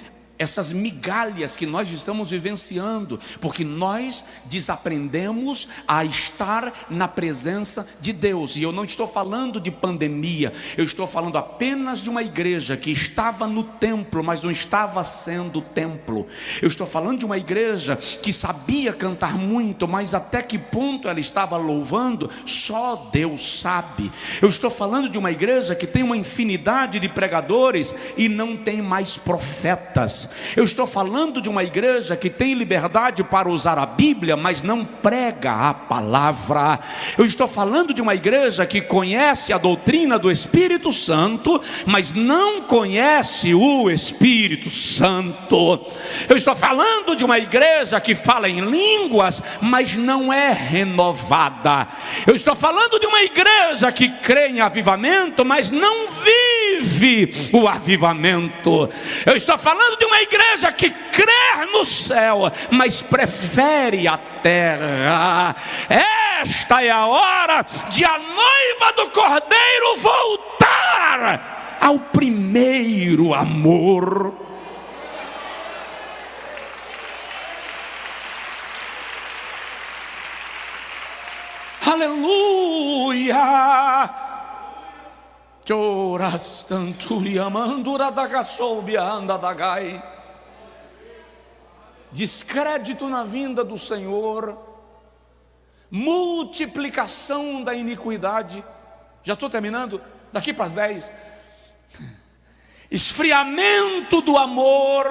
essas migalhas que nós estamos vivenciando, porque nós desaprendemos a estar na presença de Deus. E eu não estou falando de pandemia, eu estou falando apenas de uma igreja que estava no templo, mas não estava sendo templo. Eu estou falando de uma igreja que sabia cantar muito, mas até que ponto ela estava louvando, só Deus sabe. Eu estou falando de uma igreja que tem uma infinidade de pregadores e não tem mais profetas. Eu estou falando de uma igreja que tem liberdade para usar a Bíblia, mas não prega a palavra. Eu estou falando de uma igreja que conhece a doutrina do Espírito Santo, mas não conhece o Espírito Santo. Eu estou falando de uma igreja que fala em línguas, mas não é renovada. Eu estou falando de uma igreja que crê em avivamento, mas não vive o avivamento. Eu estou falando de uma igreja que crê no céu, mas prefere a terra. Esta é a hora de a noiva do Cordeiro voltar ao primeiro amor. Aleluia. Choras tanto liamandura da gasobia anda da gai. descrédito na vinda do Senhor, multiplicação da iniquidade. Já estou terminando, daqui para as 10. Esfriamento do amor,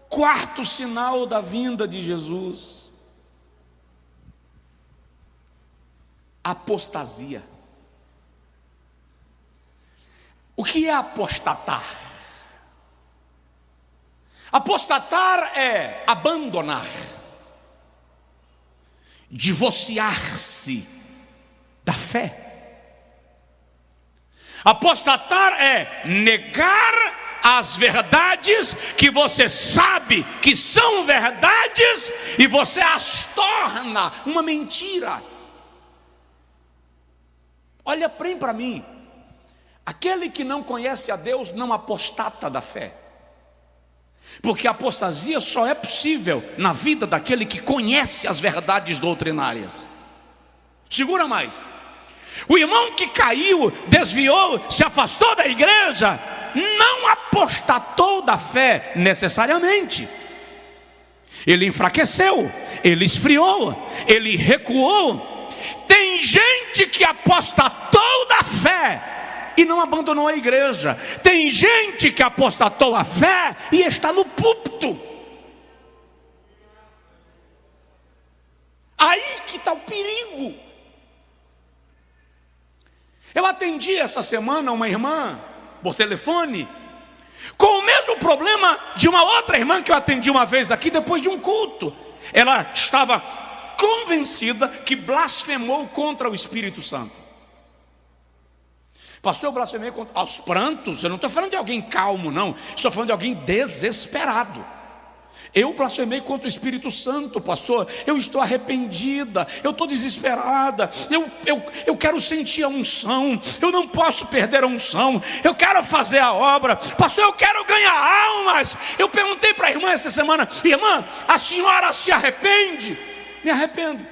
quarto sinal da vinda de Jesus, apostasia. O que é apostatar? Apostatar é abandonar, divorciar-se da fé. Apostatar é negar as verdades que você sabe que são verdades e você as torna uma mentira. Olha bem para mim, aquele que não conhece a Deus não apostata da fé, porque a apostasia só é possível na vida daquele que conhece as verdades doutrinárias. Segura mais. O irmão que caiu, desviou, se afastou da igreja, não apostatou da fé necessariamente. Ele enfraqueceu, ele esfriou, ele recuou. Tem gente que apostatou da fé e não abandonou a igreja. Tem gente que apostatou a fé e está no púlpito. Aí que está o perigo. Eu atendi essa semana uma irmã por telefone com o mesmo problema de uma outra irmã que eu atendi uma vez aqui depois de um culto. Ela estava convencida que blasfemou contra o Espírito Santo. Pastor, eu blasfemei contra... aos prantos. Eu não estou falando de alguém calmo, não. Estou falando de alguém desesperado. Eu blasfemei contra o Espírito Santo, pastor. Eu estou arrependida, eu estou desesperada, eu quero sentir a unção, eu não posso perder a unção, eu quero fazer a obra, pastor, eu quero ganhar almas. Eu perguntei para a irmã essa semana: irmã, a senhora se arrepende? Me arrependo.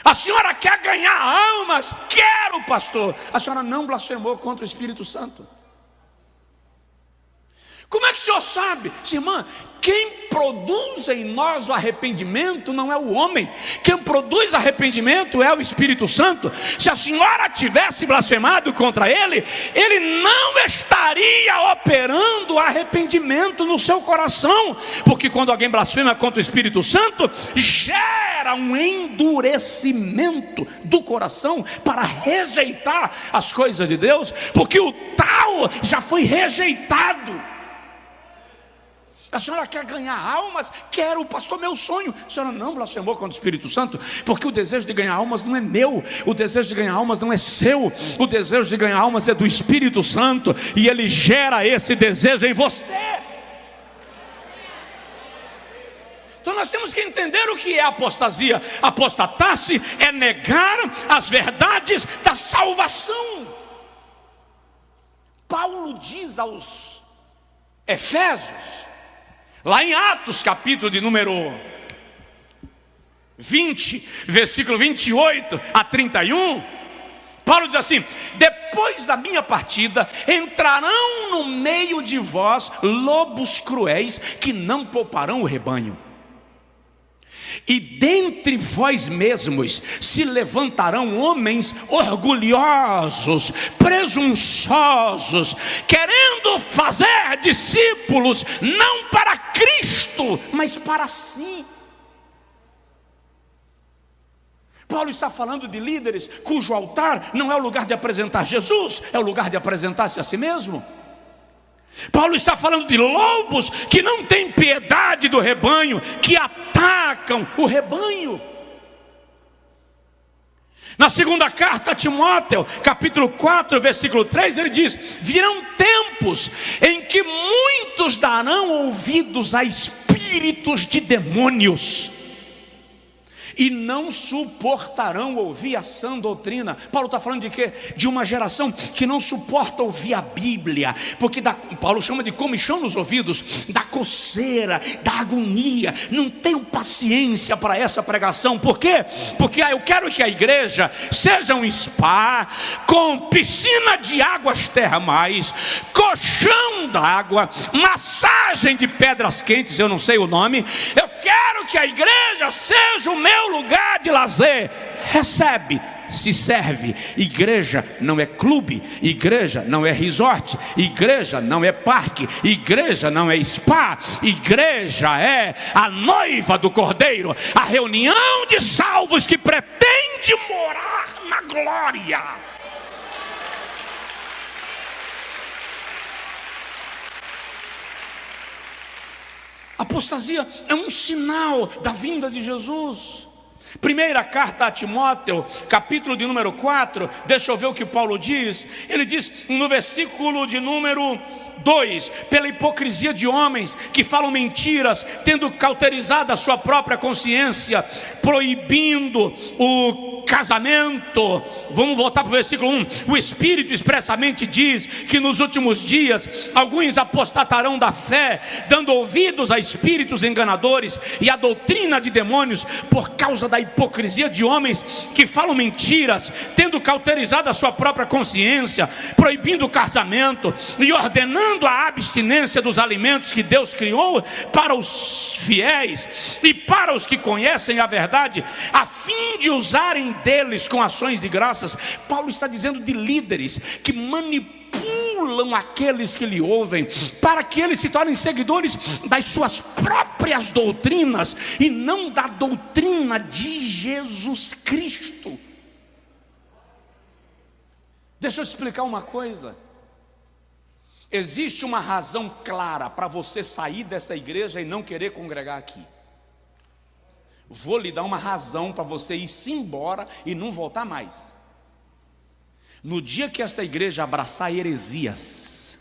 A senhora quer ganhar almas? Quero, pastor. A senhora não blasfemou contra o Espírito Santo. Como é que o senhor sabe? Irmã, quem produz em nós o arrependimento não é o homem. Quem produz arrependimento é o Espírito Santo. Se a senhora tivesse blasfemado contra ele, ele não estaria operando arrependimento no seu coração. Porque quando alguém blasfema contra o Espírito Santo, gera um endurecimento do coração para rejeitar as coisas de Deus, porque o tal já foi rejeitado. A senhora quer ganhar almas? Quero, pastor, meu sonho. A senhora não blasfemou contra o Espírito Santo? Porque o desejo de ganhar almas não é meu, o desejo de ganhar almas não é seu, o desejo de ganhar almas é do Espírito Santo, e ele gera esse desejo em você. Então nós temos que entender o que é apostasia. Apostatar-se é negar as verdades da salvação. Paulo diz aos Efésios, lá em Atos, capítulo de número 20, versículo 28 a 31, Paulo diz assim: depois da minha partida, entrarão no meio de vós lobos cruéis, que não pouparão o rebanho. E dentre vós mesmos se levantarão homens orgulhosos, presunçosos, querendo fazer discípulos, não para Cristo, mas para si. Paulo está falando de líderes cujo altar não é o lugar de apresentar Jesus, é o lugar de apresentar-se a si mesmo. Paulo está falando de lobos que não têm piedade do rebanho, que atacam o rebanho. Na segunda carta a Timóteo, capítulo 4, versículo 3, ele diz: virão tempos em que muitos darão ouvidos a espíritos de demônios e não suportarão ouvir a sã doutrina. Paulo está falando de quê? De uma geração que não suporta ouvir a Bíblia, porque Paulo chama de comichão nos ouvidos, da coceira, da agonia. Não tenho paciência para essa pregação. Por quê? Porque eu quero que a igreja seja um spa com piscina de águas termais, colchão d'água, massagem de pedras quentes, eu não sei o nome. Eu quero que a igreja seja o meu lugar de lazer. Recebe, se serve. Igreja não é clube, igreja não é resort, igreja não é parque, igreja não é spa. Igreja é a noiva do Cordeiro, a reunião de salvos que pretende morar na glória. Apostasia é um sinal da vinda de Jesus. Primeira carta a Timóteo, capítulo de número 4, deixa eu ver o que Paulo diz. Ele diz no versículo de número 2: pela hipocrisia de homens que falam mentiras, tendo cauterizado a sua própria consciência, proibindo o casamento. Vamos voltar para o versículo 1. O Espírito expressamente diz que nos últimos dias alguns apostatarão da fé, dando ouvidos a espíritos enganadores e a doutrina de demônios, por causa da hipocrisia de homens que falam mentiras, tendo cauterizado a sua própria consciência, proibindo o casamento e ordenando a abstinência dos alimentos que Deus criou para os fiéis e para os que conhecem a verdade, a fim de usarem deles com ações de graças. Paulo está dizendo de líderes que manipulam aqueles que lhe ouvem, para que eles se tornem seguidores das suas próprias doutrinas e não da doutrina de Jesus Cristo. Deixa eu te explicar uma coisa. Existe uma razão clara para você sair dessa igreja e não querer congregar aqui. Vou lhe dar uma razão para você ir-se embora e não voltar mais. No dia que esta igreja abraçar heresias,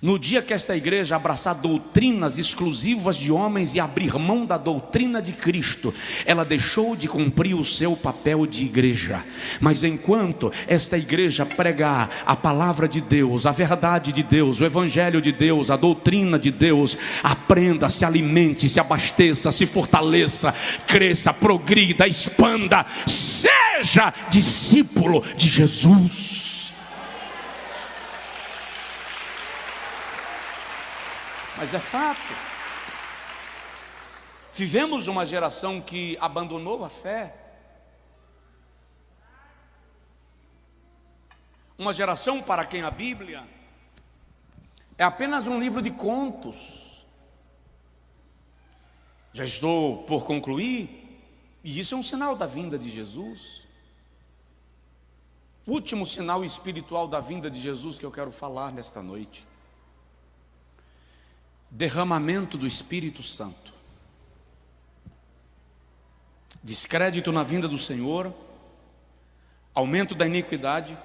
no dia que esta igreja abraçar doutrinas exclusivas de homens e abrir mão da doutrina de Cristo, ela deixou de cumprir o seu papel de igreja. Mas enquanto esta igreja pregar a palavra de Deus, a verdade de Deus, o evangelho de Deus, a doutrina de Deus, aprenda, se alimente, se abasteça, se fortaleça, cresça, progrida, expanda, seja discípulo de Jesus. Mas é fato. Vivemos uma geração que abandonou a fé. Uma geração para quem a Bíblia é apenas um livro de contos. Já estou por concluir, e isso é um sinal da vinda de Jesus. O último sinal espiritual da vinda de Jesus que eu quero falar nesta noite: derramamento do Espírito Santo. Descrédito na vinda do Senhor, aumento da iniquidade,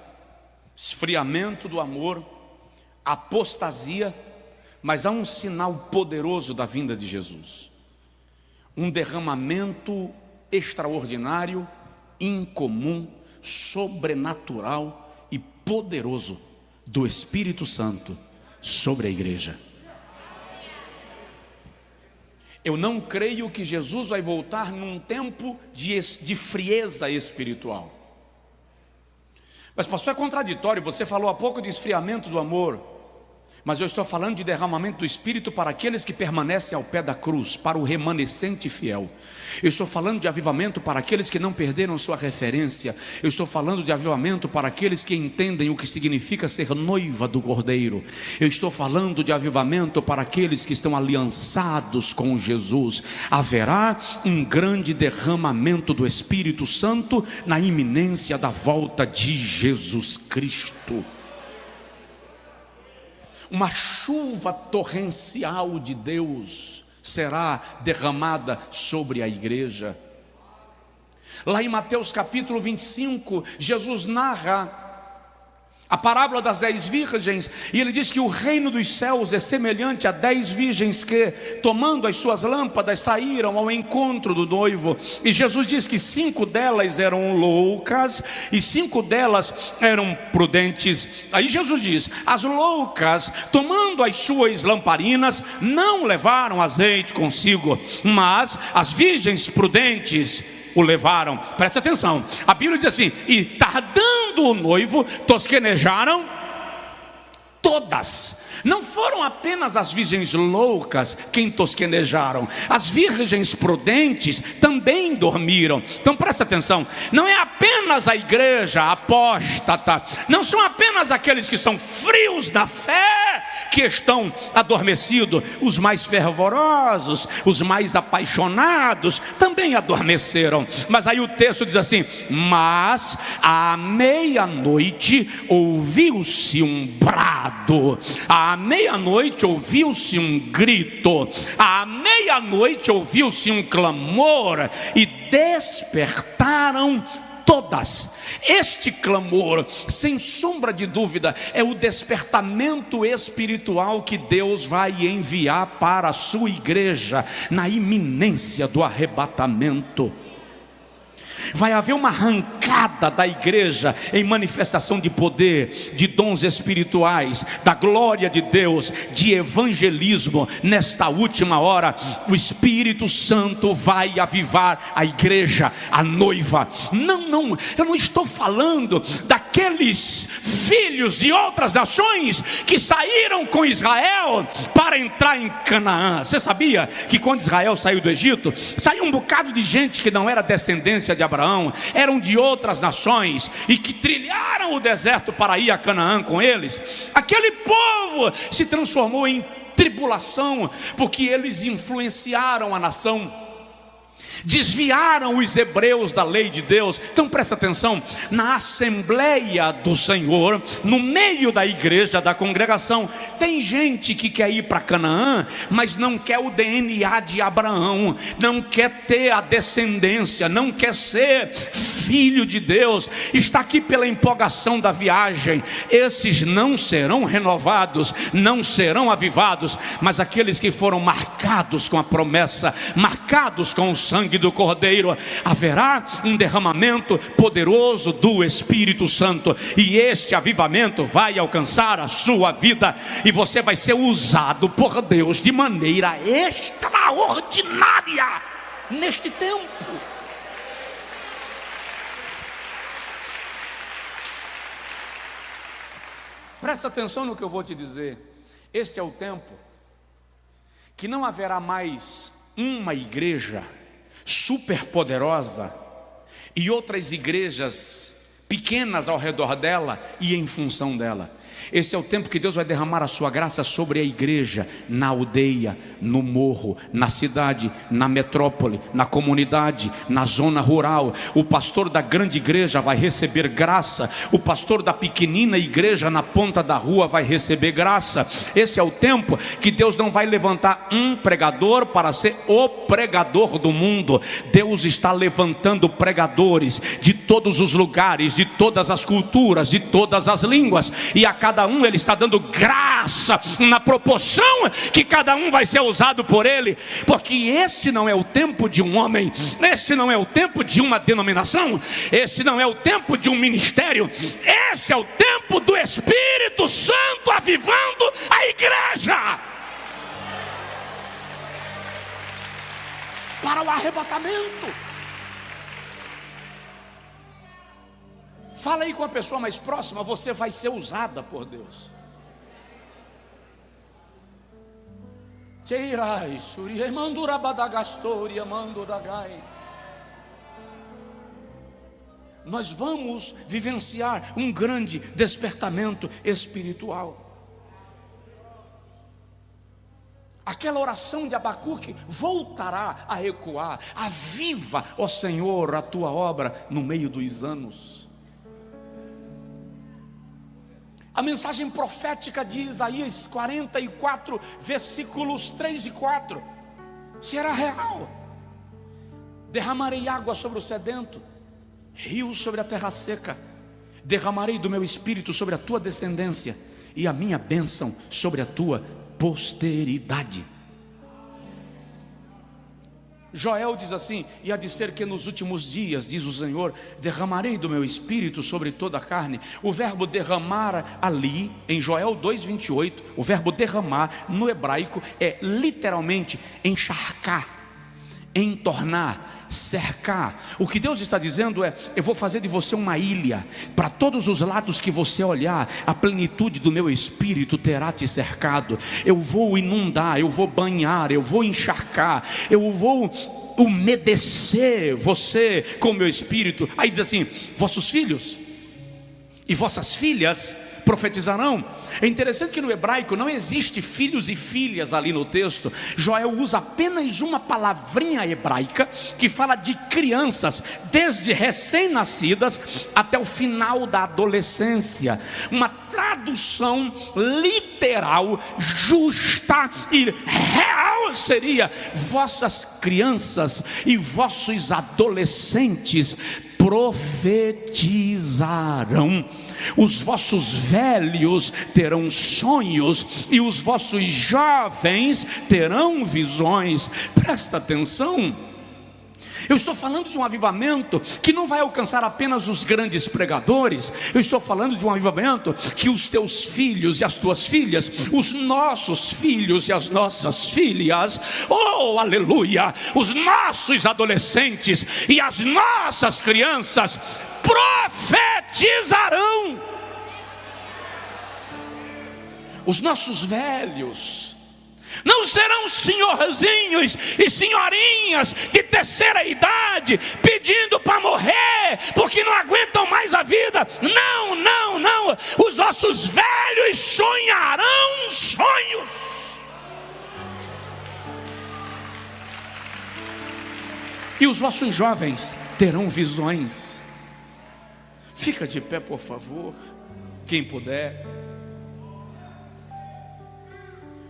esfriamento do amor, apostasia. Mas há um sinal poderoso da vinda de Jesus: um derramamento extraordinário, incomum, sobrenatural e poderoso do Espírito Santo sobre a igreja. Eu não creio que Jesus vai voltar num tempo de frieza espiritual. Mas pastor, é contraditório, você falou há pouco de esfriamento do amor, mas eu estou falando de derramamento do Espírito para aqueles que permanecem ao pé da cruz, para o remanescente fiel. Eu estou falando de avivamento para aqueles que não perderam sua referência. Eu estou falando de avivamento para aqueles que entendem o que significa ser noiva do Cordeiro. Eu estou falando de avivamento para aqueles que estão aliançados com Jesus. Haverá um grande derramamento do Espírito Santo na iminência da volta de Jesus Cristo. Uma chuva torrencial de Deus será derramada sobre a igreja. Lá em Mateus capítulo 25, Jesus narra A parábola das 10 virgens, e ele diz que o reino dos céus é semelhante a 10 virgens que, tomando as suas lâmpadas, saíram ao encontro do noivo. E Jesus diz que 5 delas eram loucas e 5 delas eram prudentes. Aí Jesus diz: as loucas, tomando as suas lamparinas, não levaram azeite consigo, mas as virgens prudentes o levaram. Preste atenção, a Bíblia diz assim: e tardando o noivo, tosquenejaram todas. Não foram apenas as virgens loucas quem tosquenejaram, as virgens prudentes também dormiram. Então presta atenção, não é apenas a igreja apóstata, não são apenas aqueles que são frios da fé que estão adormecidos. Os mais fervorosos, os mais apaixonados também adormeceram. Mas aí o texto diz assim: mas à meia-noite ouviu-se um brado, à meia-noite ouviu-se um grito, à meia-noite ouviu-se um clamor, e despertaram todas. Este clamor, sem sombra de dúvida, é o despertamento espiritual que Deus vai enviar para a sua igreja na iminência do arrebatamento. Vai haver uma arrancada da igreja em manifestação de poder, de dons espirituais, da glória de Deus, de evangelismo. Nesta última hora, o Espírito Santo vai avivar a igreja, a noiva. Não, eu não estou falando daqueles filhos de outras nações que saíram com Israel para entrar em Canaã. Você sabia que quando Israel saiu do Egito, saiu um bocado de gente que não era descendência de Abraão, eram de outras nações, e que trilharam o deserto para ir a Canaã com eles? Aquele povo se transformou em tribulação, porque eles influenciaram a nação, desviaram os hebreus da lei de Deus. Então presta atenção, na Assembleia do Senhor, no meio da igreja, da congregação, tem gente que quer ir para Canaã, mas não quer o DNA de Abraão, não quer ter a descendência, não quer ser filho de Deus, está aqui pela empolgação da viagem. Esses não serão renovados, não serão avivados, mas aqueles que foram marcados com a promessa, marcados com o sangue do Cordeiro, haverá um derramamento poderoso do Espírito Santo, e este avivamento vai alcançar a sua vida, e você vai ser usado por Deus de maneira extraordinária neste tempo. Presta atenção no que eu vou te dizer. Este é o tempo que não haverá mais uma igreja super poderosa e outras igrejas pequenas ao redor dela e em função dela. Esse é o tempo que Deus vai derramar a sua graça sobre a igreja, na aldeia, no morro, na cidade, na metrópole, na comunidade, na zona rural. O pastor da grande igreja vai receber graça, o pastor da pequenina igreja na ponta da rua vai receber graça. Esse é o tempo que Deus não vai levantar um pregador para ser o pregador do mundo. Deus está levantando pregadores de todos os lugares, de todas as culturas, de todas as línguas, e a cada um Ele está dando graça na proporção que cada um vai ser usado por Ele, porque esse não é o tempo de um homem, esse não é o tempo de uma denominação, esse não é o tempo de um ministério, esse é o tempo do Espírito Santo avivando a igreja para o arrebatamento. Fala aí com a pessoa mais próxima, você vai ser usada por Deus. Nós vamos vivenciar um grande despertamento espiritual. Aquela oração de Abacuque voltará a ecoar. Aviva, ó Senhor, a tua obra no meio dos anos. A mensagem profética de Isaías 44, versículos 3 e 4, será real. Derramarei água sobre o sedento, rios sobre a terra seca. derramarei do meu espírito sobre a tua descendência e a minha bênção sobre a tua posteridade. Joel diz assim: e há de ser que nos últimos dias, diz o Senhor, derramarei do meu espírito sobre toda a carne. O verbo derramar ali, em Joel 2,28, o verbo derramar no hebraico é literalmente encharcar, entornar, cercar. O que Deus está dizendo é: eu vou fazer de você uma ilha, para todos os lados que você olhar, a plenitude do meu espírito terá te cercado. Eu vou inundar, eu vou banhar, eu vou encharcar, eu vou umedecer você com o meu espírito. Aí diz assim: vossos filhos e vossas filhas profetizarão. É interessante que no hebraico não existe filhos e filhas ali no texto. Joel usa apenas uma palavrinha hebraica que fala de crianças, desde recém-nascidas até o final da adolescência. Uma tradução literal, justa e real seria: vossas crianças e vossos adolescentes profetizarão. Os vossos velhos terão sonhos e os vossos jovens terão visões. Presta atenção. Eu estou falando de um avivamento que não vai alcançar apenas os grandes pregadores. Eu estou falando de um avivamento que os teus filhos e as tuas filhas, os nossos filhos e as nossas filhas, oh aleluia, os nossos adolescentes e as nossas crianças profetizarão. Os nossos velhos não serão senhorzinhos e senhorinhas de terceira idade pedindo para morrer porque não aguentam mais a vida. Não, não, não. Os nossos velhos sonharão sonhos. E os vossos jovens terão visões. Fica de pé, por favor, quem puder.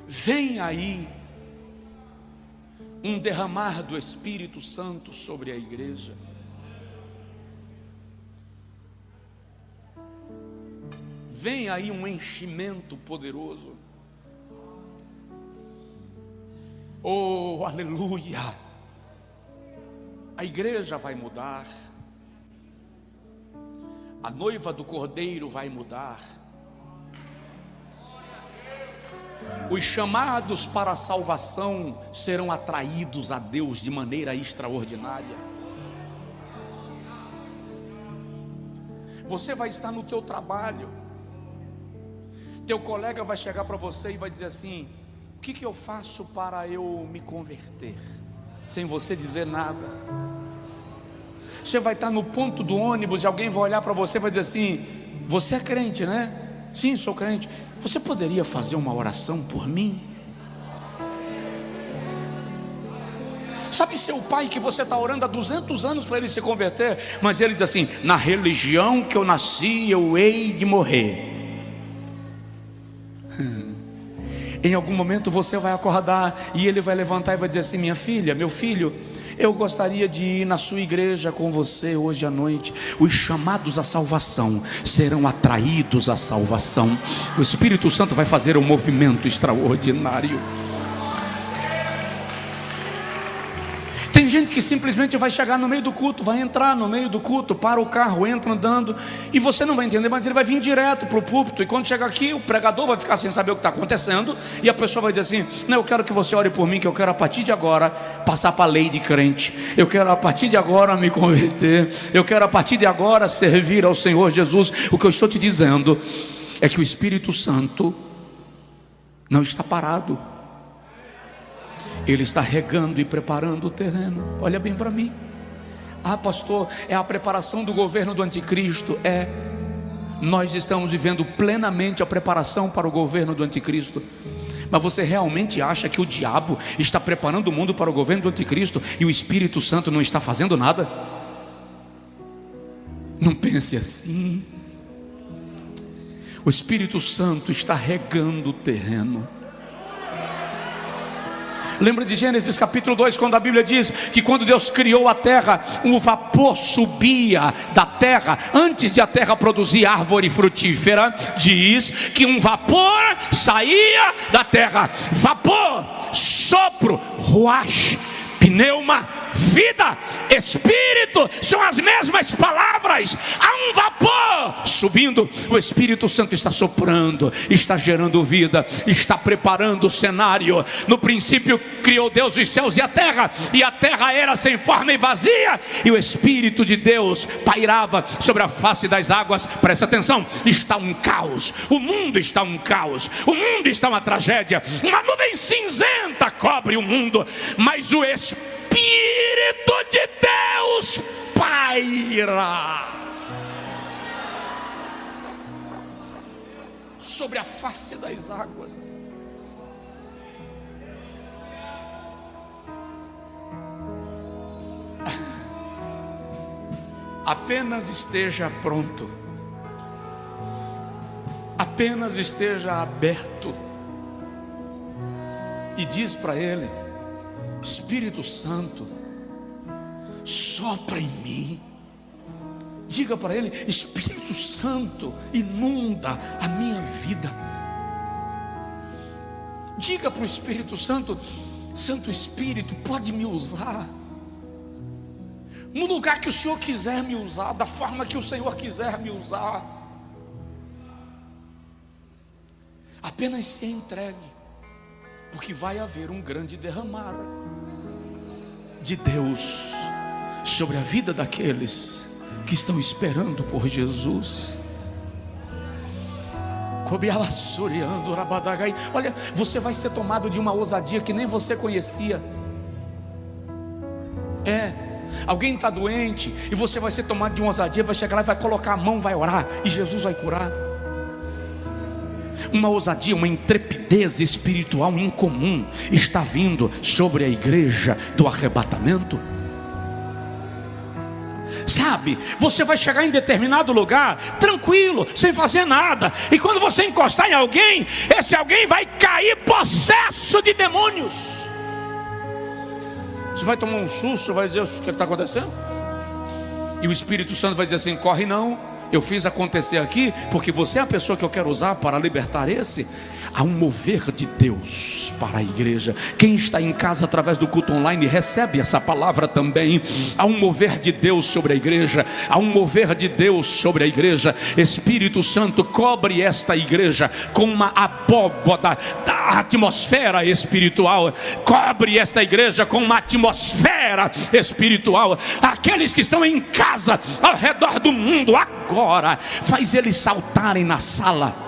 Vem aí um derramar do Espírito Santo sobre a igreja. Vem aí um enchimento poderoso. Oh, aleluia! A igreja vai mudar. A noiva do Cordeiro vai mudar. Os chamados para a salvação serão atraídos a Deus de maneira extraordinária. Você vai estar no teu trabalho. Teu colega vai chegar para você e vai dizer assim: o que eu faço para eu me converter? Sem você dizer nada. Você vai estar no ponto do ônibus e alguém vai olhar para você e vai dizer assim: você é crente, né? Sim, sou crente. Você poderia fazer uma oração por mim? Sabe seu pai que você está orando há 200 anos para ele se converter, mas ele diz assim: na religião que eu nasci eu hei de morrer. Em algum momento você vai acordar e ele vai levantar e vai dizer assim: minha filha, meu filho, eu gostaria de ir na sua igreja com você hoje à noite. Os chamados à salvação serão atraídos à salvação. O Espírito Santo vai fazer um movimento extraordinário. Tem gente que simplesmente vai chegar no meio do culto, vai entrar no meio do culto, para o carro, entra andando, e você não vai entender, mas ele vai vir direto para o púlpito. E quando chegar aqui, o pregador vai ficar sem saber o que está acontecendo, e a pessoa vai dizer assim: não, eu quero que você ore por mim, que eu quero a partir de agora passar para a lei de crente, eu quero a partir de agora me converter, eu quero a partir de agora servir ao Senhor Jesus. O que eu estou te dizendo é que o Espírito Santo não está parado. Ele está regando e preparando o terreno. Olha bem para mim. Ah, pastor, é a preparação do governo do anticristo. Nós estamos vivendo plenamente a preparação para o governo do anticristo. Mas você realmente acha que o diabo está preparando o mundo para o governo do anticristo e o Espírito Santo não está fazendo nada? Não pense assim. O Espírito Santo está regando o terreno. Lembra de Gênesis capítulo 2, quando a Bíblia diz que quando Deus criou a terra, o vapor subia da terra, antes de a terra produzir árvore frutífera, diz que um vapor saía da terra. Vapor, sopro, ruach, pneuma, vida, espírito, são as mesmas palavras. Há um vapor subindo, o Espírito Santo está soprando, está gerando vida, está preparando o cenário. No princípio criou Deus os céus e a terra era sem forma e vazia, e o Espírito de Deus pairava sobre a face das águas. Presta atenção, está um caos, o mundo está um caos, o mundo está uma tragédia, uma nuvem cinzenta cobre o mundo, mas o Espírito de Deus paira sobre a face das águas. Apenas esteja pronto, apenas esteja aberto e diz para Ele: Espírito Santo, sopra em mim. Diga para Ele: Espírito Santo, inunda a minha vida. Diga para o Espírito Santo: Santo Espírito, pode me usar no lugar que o Senhor quiser me usar, da forma que o Senhor quiser me usar. Apenas se entregue, porque vai haver um grande derramar de Deus sobre a vida daqueles que estão esperando por Jesus. Olha, você vai ser tomado de uma ousadia que nem você conhecia. Alguém está doente e você vai ser tomado de uma ousadia, vai chegar lá e vai colocar a mão, vai orar e Jesus vai curar. Uma ousadia, uma intrepidez espiritual incomum está vindo sobre a igreja do arrebatamento. Sabe, você vai chegar em determinado lugar tranquilo, sem fazer nada, e quando você encostar em alguém, esse alguém vai cair possesso de demônios. Você vai tomar um susto, vai dizer: o que está acontecendo? E o Espírito Santo vai dizer assim: corre não, eu fiz acontecer aqui, porque você é a pessoa que eu quero usar para libertar esse. Há um mover de Deus para a igreja. Quem está em casa através do culto online recebe essa palavra também. Há um mover de Deus sobre a igreja. Há um mover de Deus sobre a igreja. Espírito Santo, cobre esta igreja com uma abóboda da atmosfera espiritual. Cobre esta igreja com uma atmosfera espiritual. Aqueles que estão em casa ao redor do mundo agora, faz eles saltarem na sala,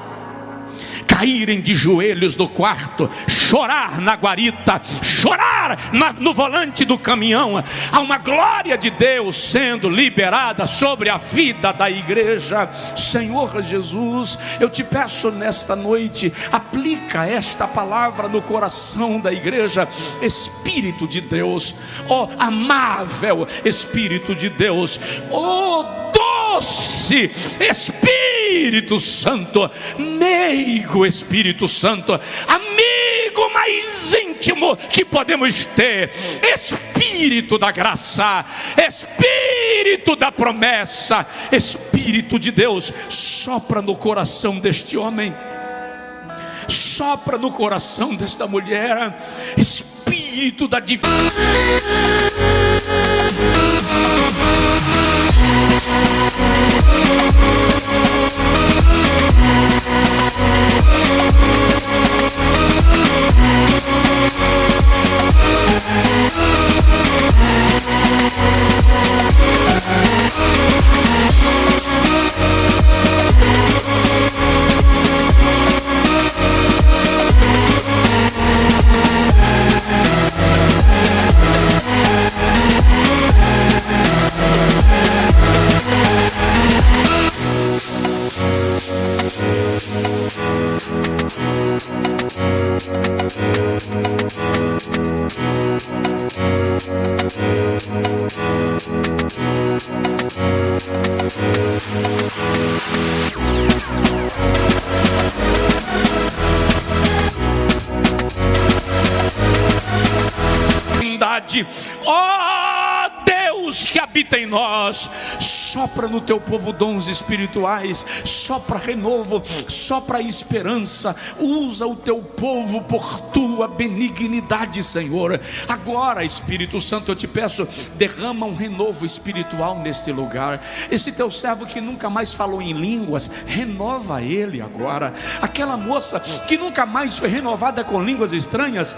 caírem de joelhos no quarto, chorar na guarita, chorar no volante do caminhão. Há uma glória de Deus sendo liberada sobre a vida da igreja. Senhor Jesus, eu te peço nesta noite, aplica esta palavra no coração da igreja. Espírito de Deus, ó amável Espírito de Deus, ó doce Espírito Santo, meigo Espírito Santo, amigo mais íntimo que podemos ter, Espírito da graça, Espírito da promessa, Espírito de Deus, sopra no coração deste homem, sopra no coração desta mulher, Espírito da divindade. Ó Deus que habita em nós, sopra no teu povo dons espirituais, sopra renovo, sopra esperança, usa o teu povo por tua benignidade, Senhor. Agora, Espírito Santo, eu te peço, derrama um renovo espiritual neste lugar. Esse teu servo que nunca mais falou em línguas, renova ele agora. Aquela moça que nunca mais foi renovada com línguas estranhas,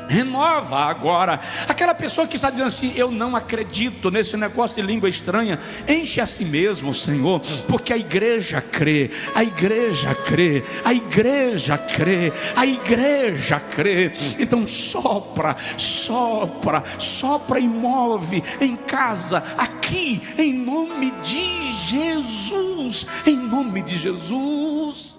renova agora. Aquela pessoa que está dizendo assim: eu não acredito nesse negócio de língua estranha, enche a si mesmo, Senhor, porque a igreja crê, a igreja crê, a igreja crê, a igreja crê. Então sopra, sopra, sopra e move em casa, aqui, em nome de Jesus, em nome de Jesus.